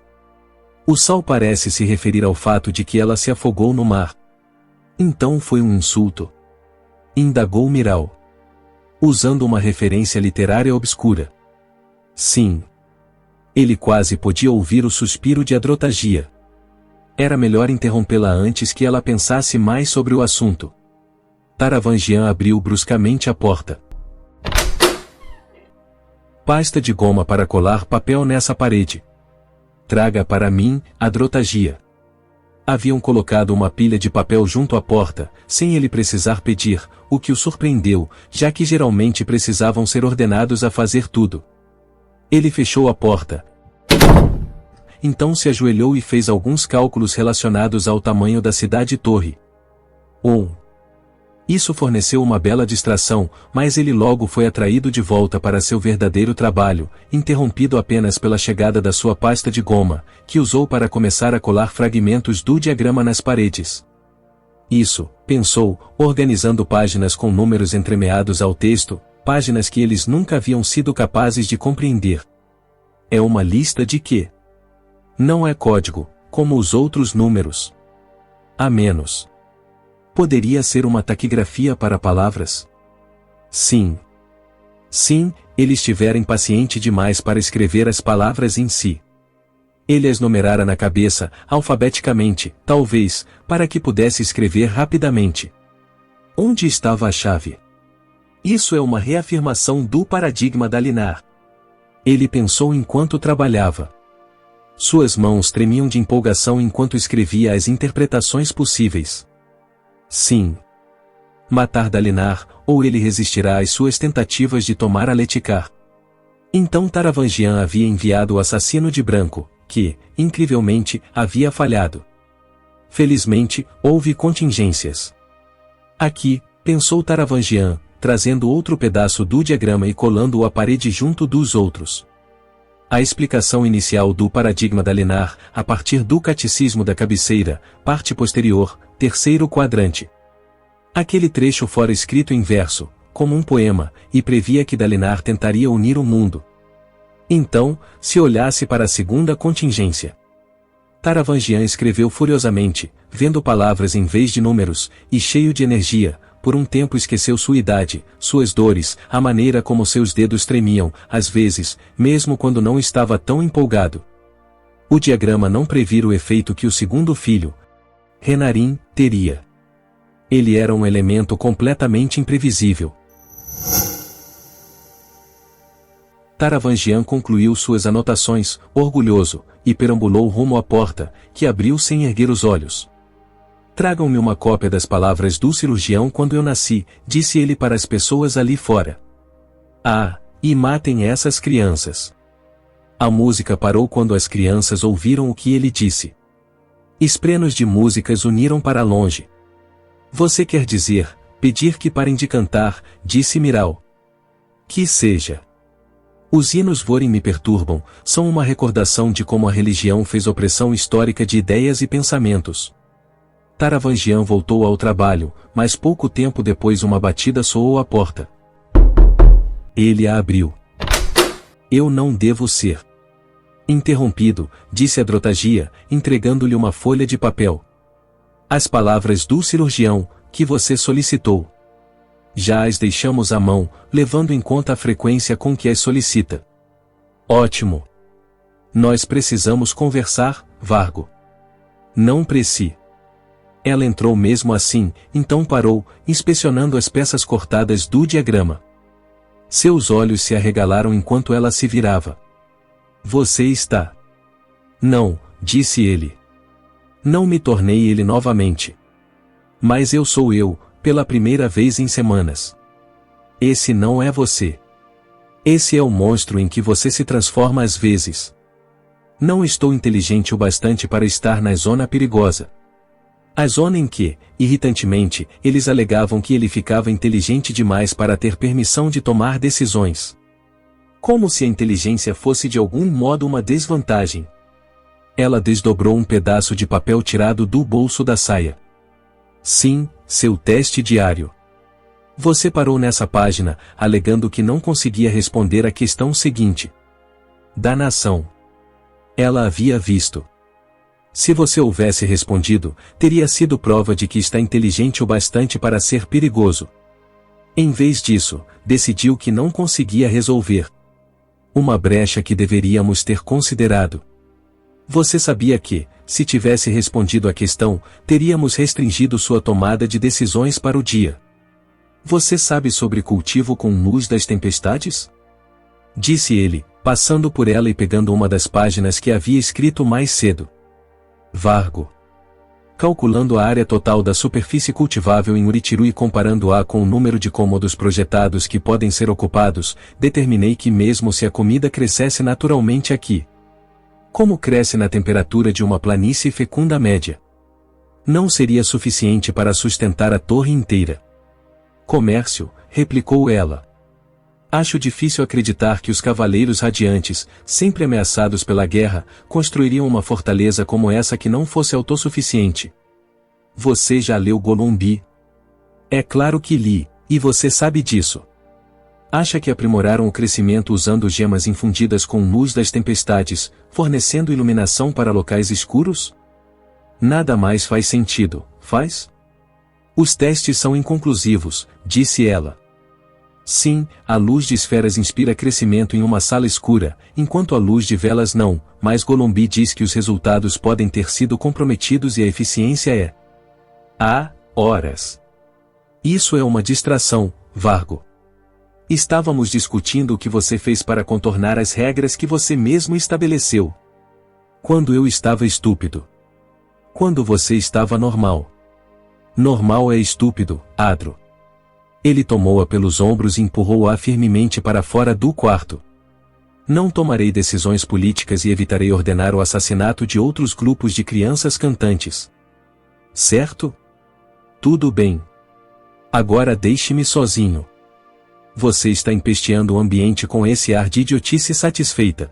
O Sal parece se referir ao fato de que ela se afogou no mar. Então foi um insulto? Indagou Miral. Usando uma referência literária obscura. Sim. Ele quase podia ouvir o suspiro de Adrotagia. Era melhor interrompê-la antes que ela pensasse mais sobre o assunto. Taravangian abriu bruscamente a porta. Pasta de goma para colar papel nessa parede. Traga para mim, Adrotagia. Haviam colocado uma pilha de papel junto à porta, sem ele precisar pedir, o que o surpreendeu, já que geralmente precisavam ser ordenados a fazer tudo. Ele fechou a porta. Então se ajoelhou e fez alguns cálculos relacionados ao tamanho da cidade-torre. Isso forneceu uma bela distração, mas ele logo foi atraído de volta para seu verdadeiro trabalho, interrompido apenas pela chegada da sua pasta de goma, que usou para começar a colar fragmentos do diagrama nas paredes. Isso, pensou, organizando páginas com números entremeados ao texto, páginas que eles nunca haviam sido capazes de compreender. É uma lista de quê? Não é código, como os outros números. A menos. Poderia ser uma taquigrafia para palavras? Sim. Sim, ele estivera impaciente demais para escrever as palavras em si. Ele as numerara na cabeça, alfabeticamente, talvez, para que pudesse escrever rapidamente. Onde estava a chave? Isso é uma reafirmação do paradigma da Linar. Ele pensou enquanto trabalhava. Suas mãos tremiam de empolgação enquanto escrevia as interpretações possíveis. Sim. Matar Dalinar, ou ele resistirá às suas tentativas de tomar a Letikar. Então Taravangian havia enviado o assassino de branco, que, incrivelmente, havia falhado. Felizmente, houve contingências. Aqui, pensou Taravangian, trazendo outro pedaço do diagrama e colando-o à parede junto dos outros. A explicação inicial do paradigma da Linar, a partir do catecismo da cabeceira, parte posterior, terceiro quadrante. Aquele trecho fora escrito em verso, como um poema, e previa que Dalinar tentaria unir o mundo. Então, se olhasse para a segunda contingência. Taravangian escreveu furiosamente, vendo palavras em vez de números, e cheio de energia. Por um tempo esqueceu sua idade, suas dores, a maneira como seus dedos tremiam, às vezes, mesmo quando não estava tão empolgado. O diagrama não previra o efeito que o segundo filho, Renarin, teria. Ele era um elemento completamente imprevisível. Taravangian concluiu suas anotações, orgulhoso, e perambulou rumo à porta, que abriu sem erguer os olhos. Tragam-me uma cópia das palavras do cirurgião quando eu nasci, disse ele para as pessoas ali fora. E matem essas crianças. A música parou quando as crianças ouviram o que ele disse. Esprenos de músicas uniram para longe. Você quer dizer, pedir que parem de cantar, disse Miral. Que seja. Os hinos Vorin me perturbam, são uma recordação de como a religião fez opressão histórica de ideias e pensamentos. Taravangian voltou ao trabalho, mas pouco tempo depois uma batida soou à porta. Ele a abriu. Eu não devo ser interrompido, disse Adrotagia, entregando-lhe uma folha de papel. As palavras do cirurgião, que você solicitou. Já as deixamos à mão, levando em conta a frequência com que as solicita. Ótimo. Nós precisamos conversar, Vargo. Não preci. Ela entrou mesmo assim, então parou, inspecionando as peças cortadas do diagrama. Seus olhos se arregalaram enquanto ela se virava. Você está... Não, disse ele. Não me tornei ele novamente. Mas eu sou eu, pela primeira vez em semanas. Esse não é você. Esse é o monstro em que você se transforma às vezes. Não estou inteligente o bastante para estar na zona perigosa. A zona em que, irritantemente, eles alegavam que ele ficava inteligente demais para ter permissão de tomar decisões. Como se a inteligência fosse de algum modo uma desvantagem. Ela desdobrou um pedaço de papel tirado do bolso da saia. Sim, seu teste diário. Você parou nessa página, alegando que não conseguia responder à questão seguinte. Da nação. Ela havia visto. Se você houvesse respondido, teria sido prova de que está inteligente o bastante para ser perigoso. Em vez disso, decidiu que não conseguia resolver. Uma brecha que deveríamos ter considerado. Você sabia que, se tivesse respondido à questão, teríamos restringido sua tomada de decisões para o dia. Você sabe sobre cultivo com luz das tempestades? Disse ele, passando por ela e pegando uma das páginas que havia escrito mais cedo. Vargo. Calculando a área total da superfície cultivável em Uritiru e comparando-a com o número de cômodos projetados que podem ser ocupados, determinei que mesmo se a comida crescesse naturalmente aqui, como cresce na temperatura de uma planície fecunda média, não seria suficiente para sustentar a torre inteira. Comércio, replicou ela. Acho difícil acreditar que os cavaleiros radiantes, sempre ameaçados pela guerra, construiriam uma fortaleza como essa que não fosse autossuficiente. Você já leu Golombi? É claro que li, e você sabe disso. Acha que aprimoraram o crescimento usando gemas infundidas com luz das tempestades, fornecendo iluminação para locais escuros? Nada mais faz sentido, faz? Os testes são inconclusivos, disse ela. Sim, a luz de esferas inspira crescimento em uma sala escura, enquanto a luz de velas não, mas Golombi diz que os resultados podem ter sido comprometidos e a eficiência é horas. Isso é uma distração, Vargo. Estávamos discutindo o que você fez para contornar as regras que você mesmo estabeleceu. Quando eu estava estúpido. Quando você estava normal. Normal é estúpido, Adro. Ele tomou-a pelos ombros e empurrou-a firmemente para fora do quarto. Não tomarei decisões políticas e evitarei ordenar o assassinato de outros grupos de crianças cantantes. Certo? Tudo bem. Agora deixe-me sozinho. Você está empesteando o ambiente com esse ar de idiotice satisfeita.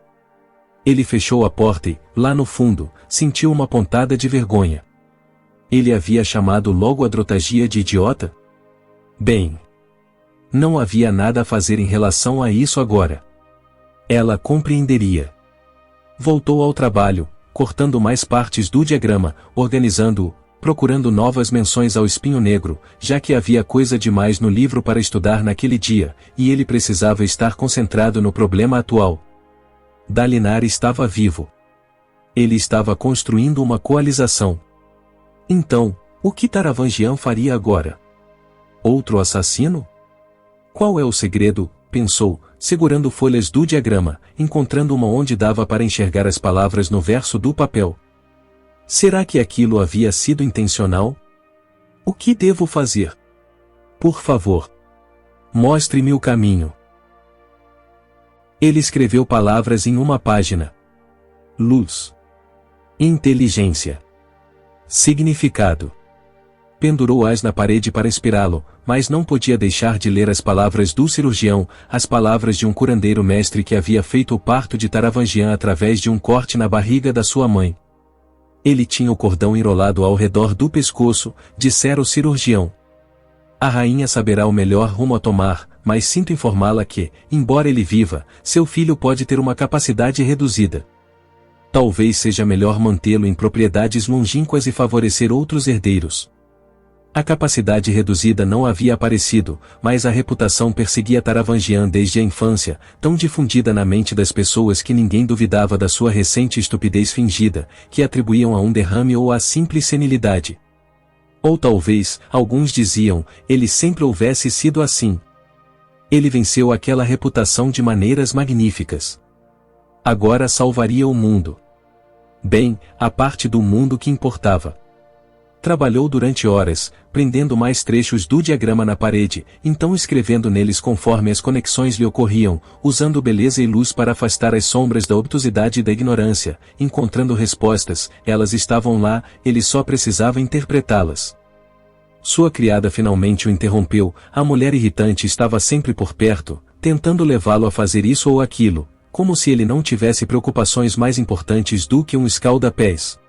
Ele fechou a porta e, lá no fundo, sentiu uma pontada de vergonha. Ele havia chamado logo a Drotagia de idiota? Bem, não havia nada a fazer em relação a isso agora. Ela compreenderia. Voltou ao trabalho, cortando mais partes do diagrama, organizando-o, procurando novas menções ao espinho negro, já que havia coisa demais no livro para estudar naquele dia, e ele precisava estar concentrado no problema atual. Dalinar estava vivo. Ele estava construindo uma coalização. Então, o que Taravangian faria agora? Outro assassino? Qual é o segredo? Pensou, segurando folhas do diagrama, encontrando uma onde dava para enxergar as palavras no verso do papel. Será que aquilo havia sido intencional? O que devo fazer? Por favor. Mostre-me o caminho. Ele escreveu palavras em uma página. Luz. Inteligência. Significado. Pendurou-as na parede para inspirá-lo, mas não podia deixar de ler as palavras do cirurgião, as palavras de um curandeiro mestre que havia feito o parto de Taravangian através de um corte na barriga da sua mãe. Ele tinha o cordão enrolado ao redor do pescoço, dissera o cirurgião. A rainha saberá o melhor rumo a tomar, mas sinto informá-la que, embora ele viva, seu filho pode ter uma capacidade reduzida. Talvez seja melhor mantê-lo em propriedades longínquas e favorecer outros herdeiros. A capacidade reduzida não havia aparecido, mas a reputação perseguia Taravangian desde a infância, tão difundida na mente das pessoas que ninguém duvidava da sua recente estupidez fingida, que atribuíam a um derrame ou à simples senilidade. Ou talvez, alguns diziam, ele sempre houvesse sido assim. Ele venceu aquela reputação de maneiras magníficas. Agora salvaria o mundo. Bem, a parte do mundo que importava. Trabalhou durante horas, prendendo mais trechos do diagrama na parede, então escrevendo neles conforme as conexões lhe ocorriam, usando beleza e luz para afastar as sombras da obtusidade e da ignorância, encontrando respostas, elas estavam lá, ele só precisava interpretá-las. Sua criada finalmente o interrompeu, a mulher irritante estava sempre por perto, tentando levá-lo a fazer isso ou aquilo, como se ele não tivesse preocupações mais importantes do que um escalda-pés.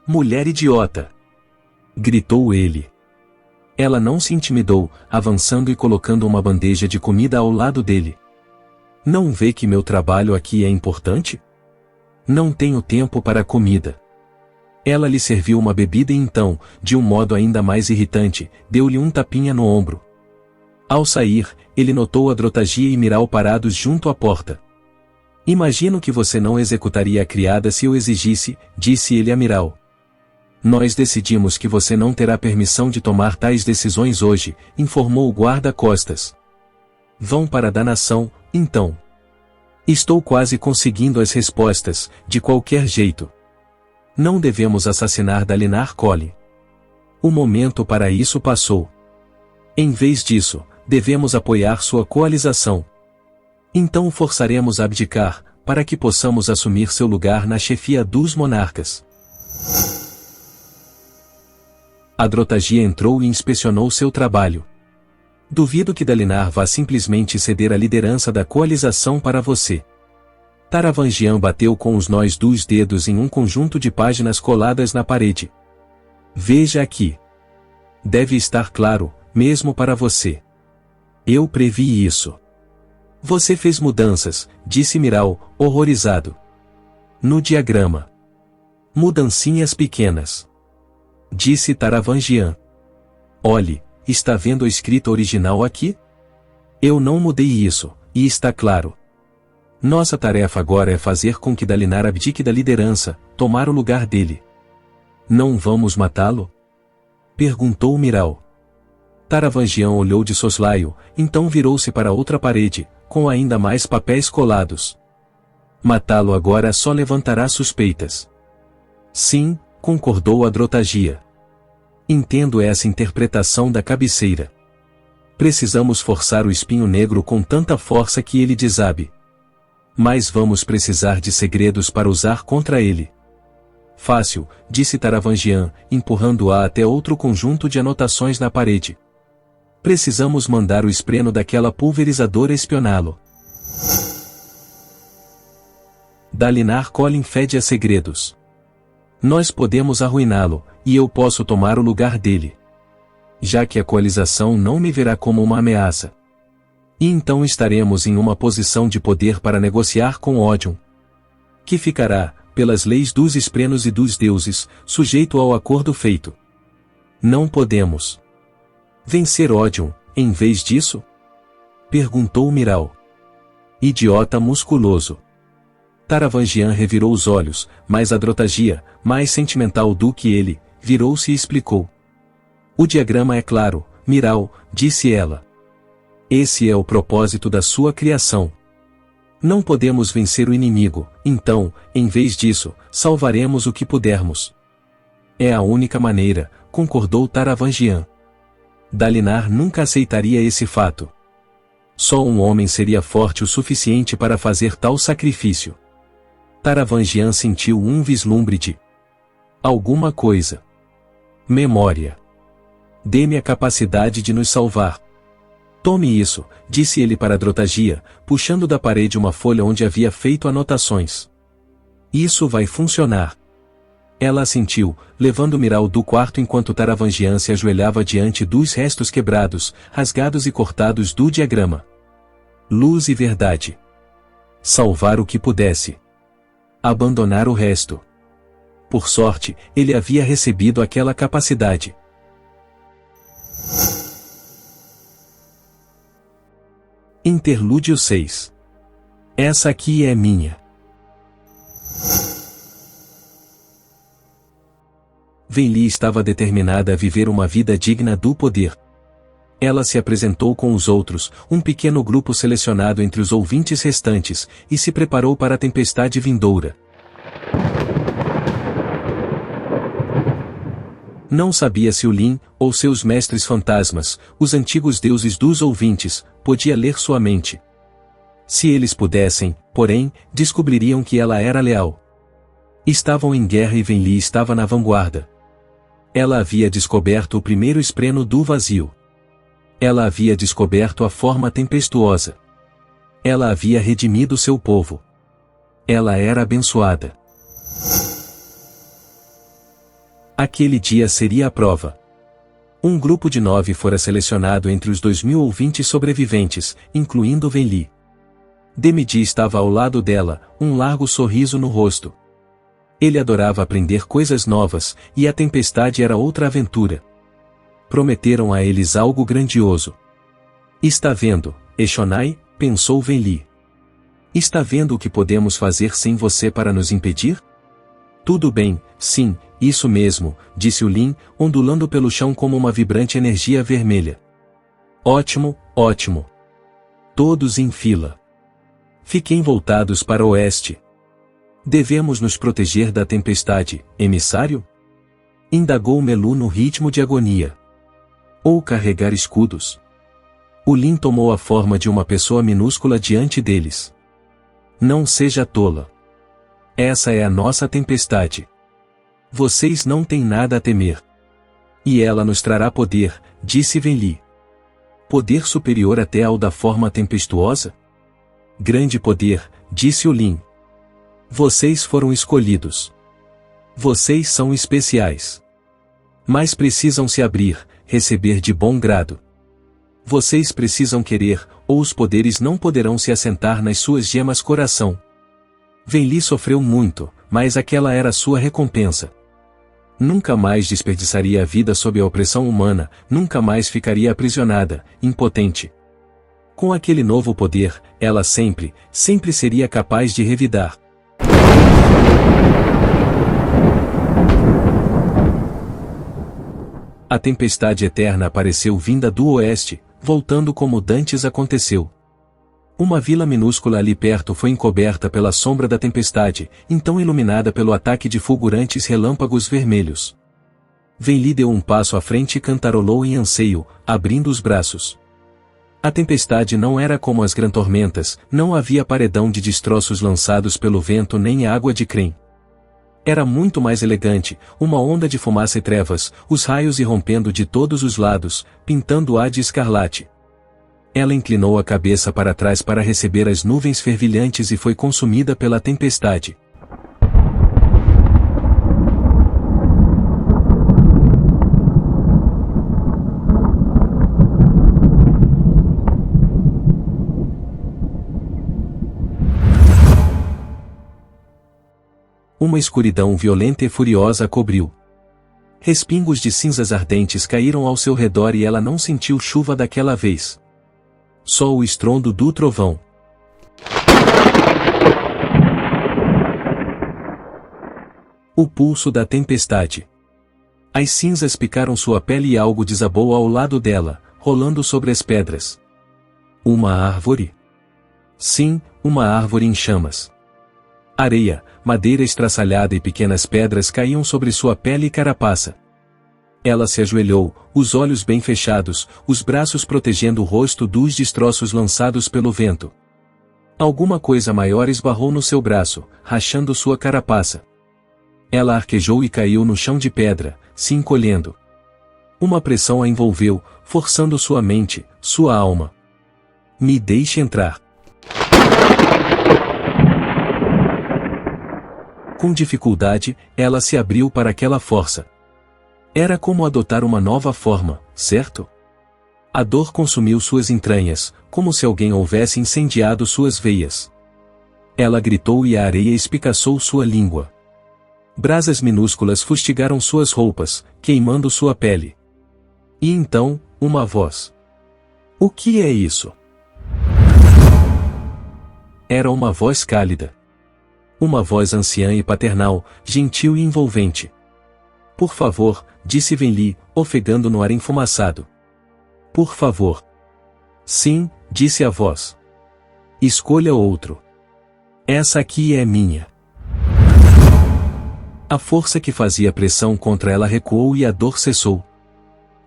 Mulher idiota! Gritou ele. Ela não se intimidou, avançando e colocando uma bandeja de comida ao lado dele. Não vê que meu trabalho aqui é importante? Não tenho tempo para comida. Ela lhe serviu uma bebida e então, de um modo ainda mais irritante, deu-lhe um tapinha no ombro. Ao sair, ele notou a Drotagia e Miral parados junto à porta. Imagino que você não executaria a criada se eu exigisse, disse ele a Miral. Nós decidimos que você não terá permissão de tomar tais decisões hoje, informou o guarda-costas. Vão para a danação, então. Estou quase conseguindo as respostas, de qualquer jeito. Não devemos assassinar Dalinar Kholin. O momento para isso passou. Em vez disso, devemos apoiar sua coalização. Então o forçaremos a abdicar, para que possamos assumir seu lugar na chefia dos monarcas. Adrotagia entrou e inspecionou seu trabalho. Duvido que Dalinar vá simplesmente ceder a liderança da coalização para você. Taravangian bateu com os nós dos dedos em um conjunto de páginas coladas na parede. Veja aqui. Deve estar claro, mesmo para você. Eu previ isso. Você fez mudanças, disse Miral, horrorizado. No diagrama. Mudancinhas pequenas. Disse Taravangian. Olhe, está vendo a escrita original aqui? Eu não mudei isso, e está claro. Nossa tarefa agora é fazer com que Dalinar abdique da liderança, tomar o lugar dele. Não vamos matá-lo? Perguntou Miral. Taravangian olhou de soslaio, então virou-se para outra parede, com ainda mais papéis colados. Matá-lo agora só levantará suspeitas. Sim, concordou Adrotagia. Entendo essa interpretação da cabeceira. Precisamos forçar o espinho negro com tanta força que ele desabe. Mas vamos precisar de segredos para usar contra ele. Fácil, disse Taravangian, empurrando-a até outro conjunto de anotações na parede. Precisamos mandar o espreno daquela pulverizadora espioná-lo. Dalinar Kholin fede a segredos. Nós podemos arruiná-lo, e eu posso tomar o lugar dele. Já que a coalização não me verá como uma ameaça. E então estaremos em uma posição de poder para negociar com Odium. Que ficará, pelas leis dos esprenos e dos deuses, sujeito ao acordo feito. Não podemos vencer Odium, em vez disso? Perguntou Miral. Idiota musculoso. Taravangian revirou os olhos, mas Adrotagia, mais sentimental do que ele, virou-se e explicou. O diagrama é claro, Miral, disse ela. Esse é o propósito da sua criação. Não podemos vencer o inimigo, então, em vez disso, salvaremos o que pudermos. É a única maneira, concordou Taravangian. Dalinar nunca aceitaria esse fato. Só um homem seria forte o suficiente para fazer tal sacrifício. Taravangian sentiu um vislumbre de alguma coisa. Memória. Dê-me a capacidade de nos salvar. Tome isso, disse ele para Adrotagia, puxando da parede uma folha onde havia feito anotações. Isso vai funcionar. Ela assentiu, levando Miral do quarto enquanto Taravangian se ajoelhava diante dos restos quebrados, rasgados e cortados do diagrama. Luz e verdade. Salvar o que pudesse. Abandonar o resto. Por sorte, ele havia recebido aquela capacidade. Interlúdio 6. Essa aqui é minha. Venli estava determinada a viver uma vida digna do poder. Ela se apresentou com os outros, um pequeno grupo selecionado entre os ouvintes restantes, e se preparou para a tempestade vindoura. Não sabia se o Lin, ou seus mestres fantasmas, os antigos deuses dos ouvintes, podia ler sua mente. Se eles pudessem, porém, descobririam que ela era leal. Estavam em guerra e Venli estava na vanguarda. Ela havia descoberto o primeiro espreno do vazio. Ela havia descoberto a forma tempestuosa. Ela havia redimido seu povo. Ela era abençoada. Aquele dia seria a prova. Um grupo de 9 fora selecionado entre os 2.000 ouvintes sobreviventes, incluindo Venli. Demidi estava ao lado dela, um largo sorriso no rosto. Ele adorava aprender coisas novas, e a tempestade era outra aventura. Prometeram a eles algo grandioso. Está vendo, Eshonai, pensou Venli. Está vendo o que podemos fazer sem você para nos impedir? Tudo bem, sim, isso mesmo, disse o Lin, ondulando pelo chão como uma vibrante energia vermelha. Ótimo, ótimo. Todos em fila. Fiquem voltados para o oeste. Devemos nos proteger da tempestade, emissário? Indagou Melu no ritmo de agonia. Ou carregar escudos? O Lin tomou a forma de uma pessoa minúscula diante deles. Não seja tola. Essa é a nossa tempestade. Vocês não têm nada a temer. E ela nos trará poder, disse Venli. Poder superior até ao da forma tempestuosa? Grande poder, disse o Lin. Vocês foram escolhidos. Vocês são especiais. Mas precisam se abrir, receber de bom grado. Vocês precisam querer, ou os poderes não poderão se assentar nas suas gemas coração. Venli sofreu muito, mas aquela era sua recompensa. Nunca mais desperdiçaria a vida sob a opressão humana, nunca mais ficaria aprisionada, impotente. Com aquele novo poder, ela sempre seria capaz de revidar. A tempestade eterna apareceu vinda do oeste, voltando como dantes aconteceu. Uma vila minúscula ali perto foi encoberta pela sombra da tempestade, então iluminada pelo ataque de fulgurantes relâmpagos vermelhos. Venli deu um passo à frente e cantarolou em anseio, abrindo os braços. A tempestade não era como as grantormentas, não havia paredão de destroços lançados pelo vento nem água de crem. Era muito mais elegante, uma onda de fumaça e trevas, os raios irrompendo de todos os lados, pintando-a de escarlate. Ela inclinou a cabeça para trás para receber as nuvens fervilhantes e foi consumida pela tempestade. Uma escuridão violenta e furiosa a cobriu. Respingos de cinzas ardentes caíram ao seu redor e ela não sentiu chuva daquela vez. Só o estrondo do trovão. O pulso da tempestade. As cinzas picaram sua pele e algo desabou ao lado dela, rolando sobre as pedras. Uma árvore? Sim, uma árvore em chamas. Areia, madeira estraçalhada e pequenas pedras caíam sobre sua pele e carapaça. Ela se ajoelhou, os olhos bem fechados, os braços protegendo o rosto dos destroços lançados pelo vento. Alguma coisa maior esbarrou no seu braço, rachando sua carapaça. Ela arquejou e caiu no chão de pedra, se encolhendo. Uma pressão a envolveu, forçando sua mente, sua alma. Me deixe entrar. Com dificuldade, ela se abriu para aquela força. Era como adotar uma nova forma, certo? A dor consumiu suas entranhas, como se alguém houvesse incendiado suas veias. Ela gritou e a areia espicaçou sua língua. Brasas minúsculas fustigaram suas roupas, queimando sua pele. E então, uma voz. O que é isso? Era uma voz cálida. Uma voz anciã e paternal, gentil e envolvente. Por favor, disse Venli, ofegando no ar enfumaçado. Por favor. Sim, disse a voz. Escolha outro. Essa aqui é minha. A força que fazia pressão contra ela recuou e a dor cessou.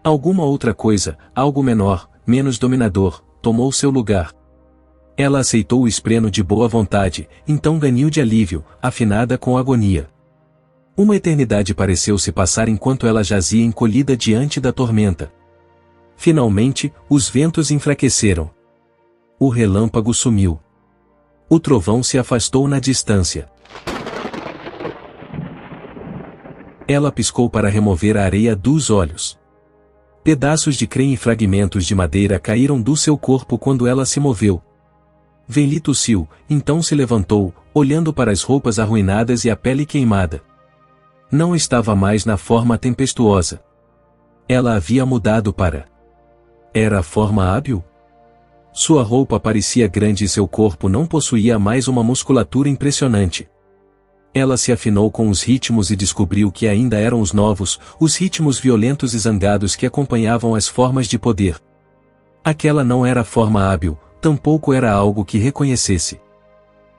Alguma outra coisa, algo menor, menos dominador, tomou seu lugar. Ela aceitou o espreno de boa vontade, então ganhou de alívio, afinada com agonia. Uma eternidade pareceu se passar enquanto ela jazia encolhida diante da tormenta. Finalmente, os ventos enfraqueceram. O relâmpago sumiu. O trovão se afastou na distância. Ela piscou para remover a areia dos olhos. Pedaços de creme e fragmentos de madeira caíram do seu corpo quando ela se moveu. Venli tossiu, então se levantou, olhando para as roupas arruinadas e a pele queimada. Não estava mais na forma tempestuosa. Ela havia mudado para... Era a forma hábil? Sua roupa parecia grande e seu corpo não possuía mais uma musculatura impressionante. Ela se afinou com os ritmos e descobriu que ainda eram os novos, os ritmos violentos e zangados que acompanhavam as formas de poder. Aquela não era forma hábil, tampouco era algo que reconhecesse.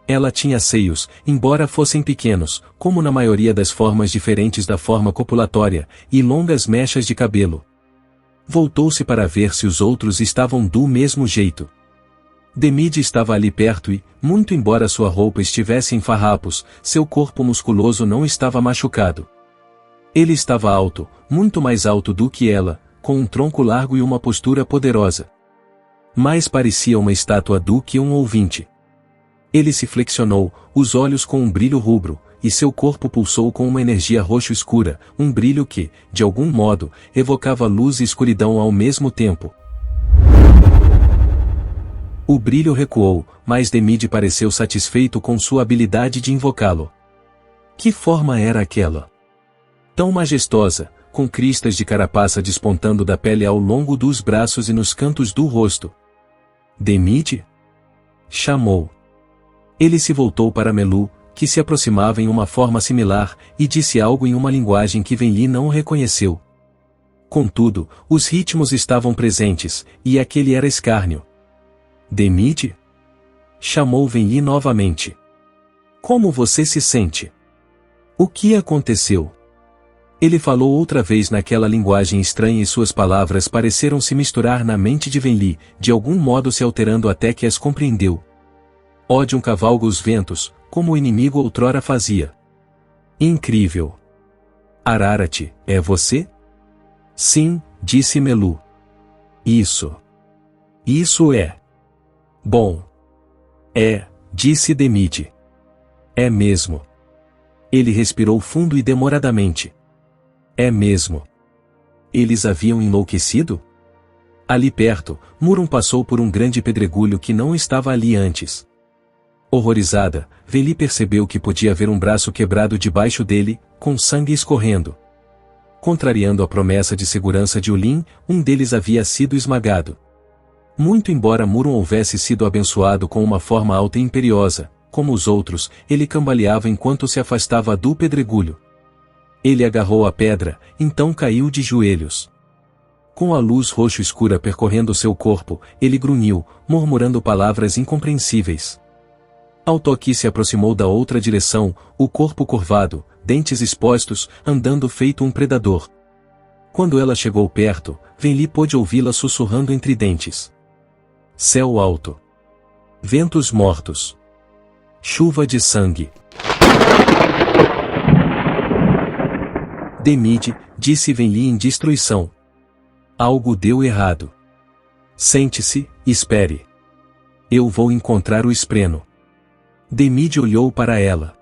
Ela tinha seios, embora fossem pequenos, como na maioria das formas diferentes da forma copulatória, e longas mechas de cabelo. Voltou-se para ver se os outros estavam do mesmo jeito. Demide estava ali perto e, muito embora sua roupa estivesse em farrapos, seu corpo musculoso não estava machucado. Ele estava alto, muito mais alto do que ela, com um tronco largo e uma postura poderosa. Mais parecia uma estátua do que um ouvinte. Ele se flexionou, os olhos com um brilho rubro, e seu corpo pulsou com uma energia roxo escura, um brilho que, de algum modo, evocava luz e escuridão ao mesmo tempo. O brilho recuou, mas Demide pareceu satisfeito com sua habilidade de invocá-lo. Que forma era aquela? Tão majestosa, com cristas de carapaça despontando da pele ao longo dos braços e nos cantos do rosto. Demide? Chamou. Ele se voltou para Melu, que se aproximava em uma forma similar, e disse algo em uma linguagem que Venli não reconheceu. Contudo, os ritmos estavam presentes, e aquele era escárnio. Demide? Chamou Venli novamente. Como você se sente? O que aconteceu? Ele falou outra vez naquela linguagem estranha e suas palavras pareceram se misturar na mente de Venli, de algum modo se alterando até que as compreendeu. Odium cavalga os ventos, como o inimigo outrora fazia. Incrível. Ararat, é você? Sim, disse Melu. Isso. Isso é. Bom. É, disse Demide. É mesmo. Ele respirou fundo e demoradamente. É mesmo. Eles haviam enlouquecido? Ali perto, Murum passou por um grande pedregulho que não estava ali antes. Horrorizada, Venli percebeu que podia ver um braço quebrado debaixo dele, com sangue escorrendo. Contrariando a promessa de segurança de Ulin, um deles havia sido esmagado. Muito embora Murum houvesse sido abençoado com uma forma alta e imperiosa, como os outros, ele cambaleava enquanto se afastava do pedregulho. Ele agarrou a pedra, então caiu de joelhos. Com a luz roxo escura percorrendo seu corpo, ele grunhiu, murmurando palavras incompreensíveis. Altoqui se aproximou da outra direção, o corpo curvado, dentes expostos, andando feito um predador. Quando ela chegou perto, Venli pôde ouvi-la sussurrando entre dentes. Céu alto. Ventos mortos. Chuva de sangue. Demide, disse Venli em destruição. Algo deu errado. Sente-se, espere. Eu vou encontrar o espreno. Demide olhou para ela.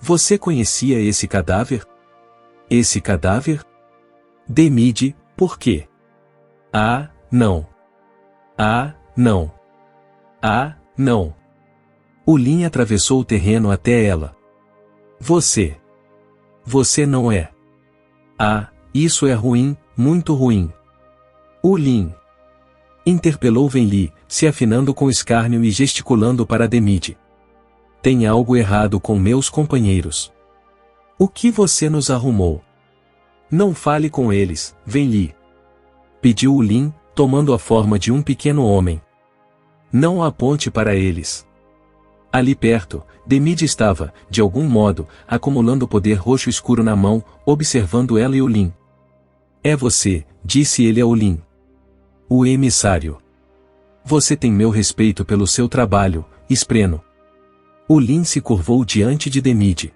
Você conhecia esse cadáver? Esse cadáver? Demide, por quê? Ah, não. Ah, não. Ah, não. Ulin atravessou o terreno até ela. Você. Você não é. Ah, isso é ruim, muito ruim. Ulin. Interpelou Venli, se afinando com escárnio e gesticulando para Demide. Tem algo errado com meus companheiros. O que você nos arrumou? Não fale com eles, Venli. Pediu Ulin, tomando a forma de um pequeno homem. Não aponte para eles. Ali perto, Demide estava, de algum modo, acumulando poder roxo escuro na mão, observando ela e Ulin. É você, disse ele a Ulin. O emissário. Você tem meu respeito pelo seu trabalho, espreno. Ulin se curvou diante de Demide.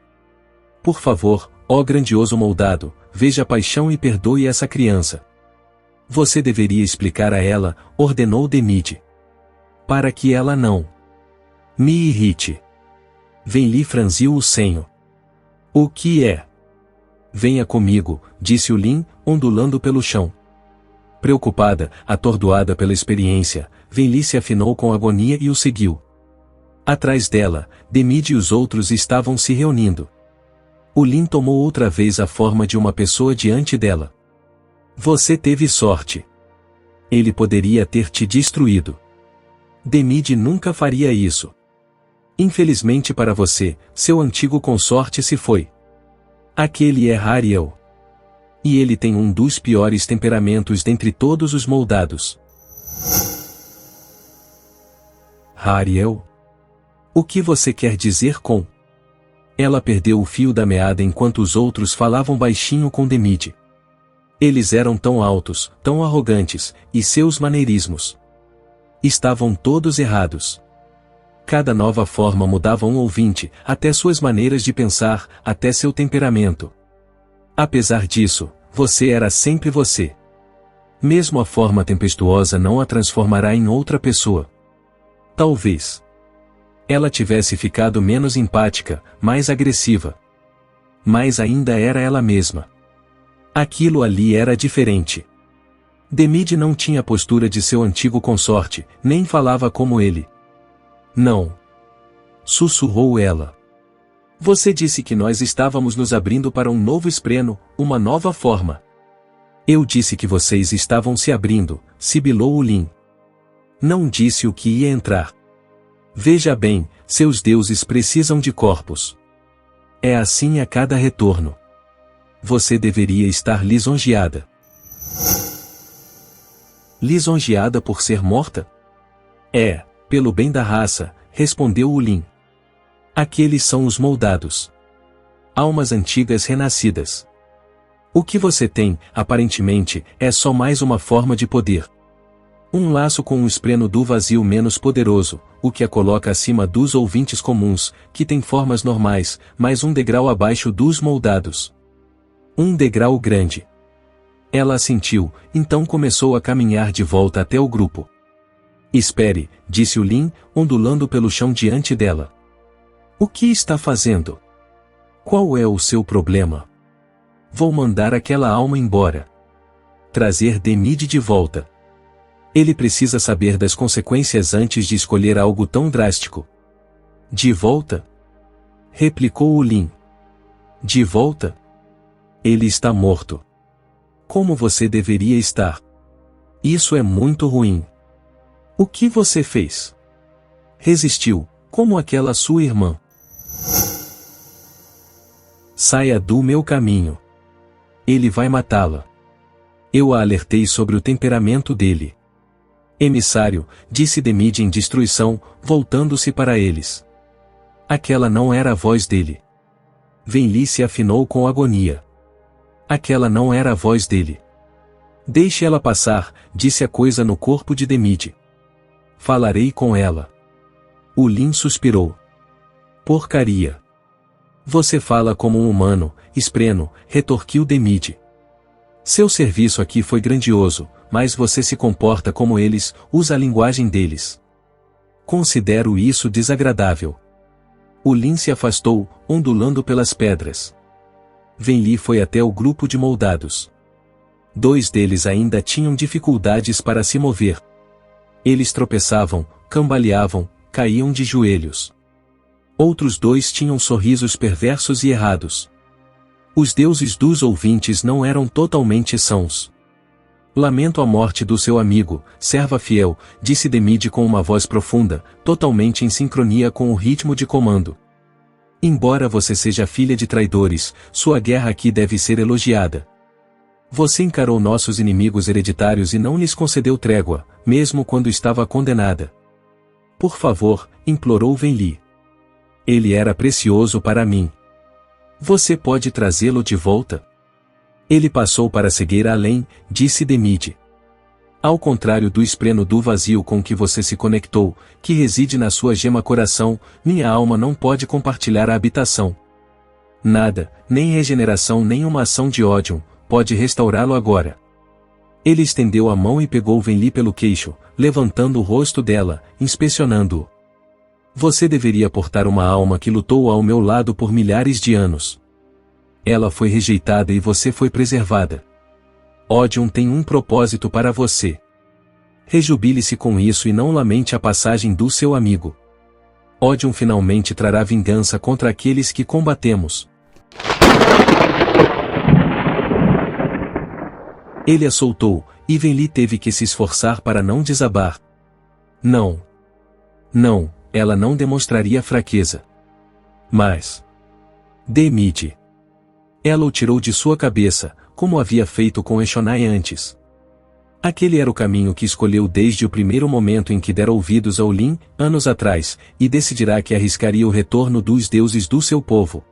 Por favor, ó grandioso moldado, veja a paixão e perdoe essa criança. Você deveria explicar a ela, ordenou Demide. Para que ela não me irrite. Venli franziu o senho. O que é? Venha comigo, disse Ulin, ondulando pelo chão. Preocupada, atordoada pela experiência, Venli se afinou com agonia e o seguiu. Atrás dela, Demide e os outros estavam se reunindo. Ulin tomou outra vez a forma de uma pessoa diante dela. Você teve sorte. Ele poderia ter te destruído. Demide nunca faria isso. Infelizmente para você, seu antigo consorte se foi. Aquele é Hariel. E ele tem um dos piores temperamentos dentre todos os moldados. Hariel? O que você quer dizer com? Ela perdeu o fio da meada enquanto os outros falavam baixinho com Demide. Eles eram tão altos, tão arrogantes, e seus maneirismos estavam todos errados. Cada nova forma mudava um ouvinte, até suas maneiras de pensar, até seu temperamento. Apesar disso, você era sempre você. Mesmo a forma tempestuosa não a transformará em outra pessoa. Talvez ela tivesse ficado menos empática, mais agressiva. Mas ainda era ela mesma. Aquilo ali era diferente. Demide não tinha a postura de seu antigo consorte, nem falava como ele. Não. Sussurrou ela. Você disse que nós estávamos nos abrindo para um novo espreno, uma nova forma. Eu disse que vocês estavam se abrindo, sibilou o Lin. Não disse o que ia entrar. Veja bem, seus deuses precisam de corpos. É assim a cada retorno. Você deveria estar lisonjeada. Lisonjeada por ser morta? É, pelo bem da raça, respondeu o Lin. Aqueles são os moldados. Almas antigas renascidas. O que você tem, aparentemente, é só mais uma forma de poder. Um laço com um espreno do vazio menos poderoso, o que a coloca acima dos ouvintes comuns, que têm formas normais, mais um degrau abaixo dos moldados. Um degrau grande. Ela assentiu, então começou a caminhar de volta até o grupo. Espere, disse o Lin, ondulando pelo chão diante dela. O que está fazendo? Qual é o seu problema? Vou mandar aquela alma embora. Trazer Demide de volta. Ele precisa saber das consequências antes de escolher algo tão drástico. De volta? Replicou o Lin. De volta? Ele está morto. Como você deveria estar? Isso é muito ruim. O que você fez? Resistiu, como aquela sua irmã. Saia do meu caminho. Ele vai matá-la. Eu a alertei sobre o temperamento dele. Emissário, disse Demide em destruição, voltando-se para eles. Aquela não era a voz dele. Venli se afinou com agonia. Aquela não era a voz dele. Deixe ela passar, disse a coisa no corpo de Demide. Falarei com ela. O Lin suspirou. Porcaria. Você fala como um humano, espreno, retorquiu Demide. Seu serviço aqui foi grandioso, mas você se comporta como eles, usa a linguagem deles. Considero isso desagradável. O Lin se afastou, ondulando pelas pedras. Venli foi até o grupo de moldados. 2 deles ainda tinham dificuldades para se mover. Eles tropeçavam, cambaleavam, caíam de joelhos. Outros 2 tinham sorrisos perversos e errados. Os deuses dos ouvintes não eram totalmente sãos. Lamento a morte do seu amigo, serva fiel, disse Demide com uma voz profunda, totalmente em sincronia com o ritmo de comando. Embora você seja filha de traidores, sua guerra aqui deve ser elogiada. Você encarou nossos inimigos hereditários e não lhes concedeu trégua, mesmo quando estava condenada. Por favor, implorou Venli. Ele era precioso para mim. Você pode trazê-lo de volta? Ele passou para seguir além, disse Demide. Ao contrário do espreno do vazio com que você se conectou, que reside na sua gema coração, minha alma não pode compartilhar a habitação. Nada, nem regeneração nem uma ação de ódio, pode restaurá-lo agora. Ele estendeu a mão e pegou Venli pelo queixo, levantando o rosto dela, inspecionando-o. Você deveria portar uma alma que lutou ao meu lado por milhares de anos. Ela foi rejeitada e você foi preservada. Odium tem um propósito para você. Rejubile-se com isso e não lamente a passagem do seu amigo. Odium finalmente trará vingança contra aqueles que combatemos. Ele a soltou, e Venli teve que se esforçar para não desabar. Não. Não, ela não demonstraria fraqueza. Mas Demide. Ela o tirou de sua cabeça, como havia feito com Eshonai antes. Aquele era o caminho que escolheu desde o primeiro momento em que dera ouvidos a Ulim, anos atrás, e decidirá que arriscaria o retorno dos deuses do seu povo.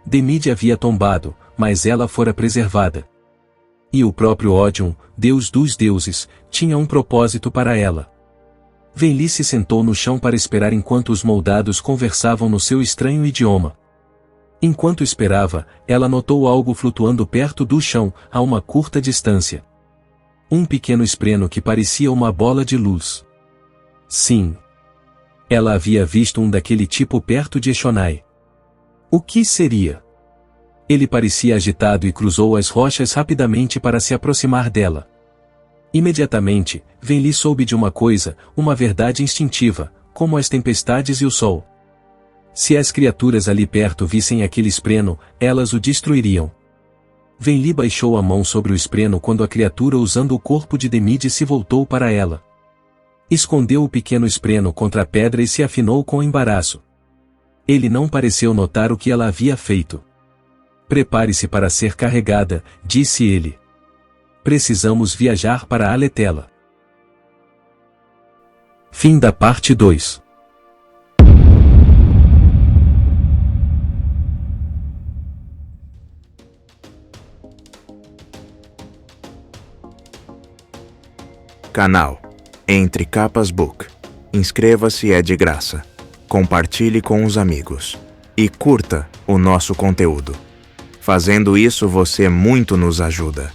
Demide havia tombado, mas ela fora preservada. E o próprio Odium, deus dos deuses, tinha um propósito para ela. Venli se sentou no chão para esperar enquanto os moldados conversavam no seu estranho idioma. Enquanto esperava, ela notou algo flutuando perto do chão, a uma curta distância. Um pequeno espreno que parecia uma bola de luz. Sim. Ela havia visto um daquele tipo perto de Eshonai. O que seria? Ele parecia agitado e cruzou as rochas rapidamente para se aproximar dela. Imediatamente, Venli soube de uma coisa, uma verdade instintiva, como as tempestades e o sol. Se as criaturas ali perto vissem aquele espreno, elas o destruiriam. Venli baixou a mão sobre o espreno quando a criatura usando o corpo de Demide se voltou para ela. Escondeu o pequeno espreno contra a pedra e se afinou com embaraço. Ele não pareceu notar o que ela havia feito. Prepare-se para ser carregada, disse ele. Precisamos viajar para Aletela. Fim da parte 2. Canal Entre Capas Book. Inscreva-se, é de graça. Compartilhe com os amigos. E curta o nosso conteúdo. Fazendo isso você muito nos ajuda.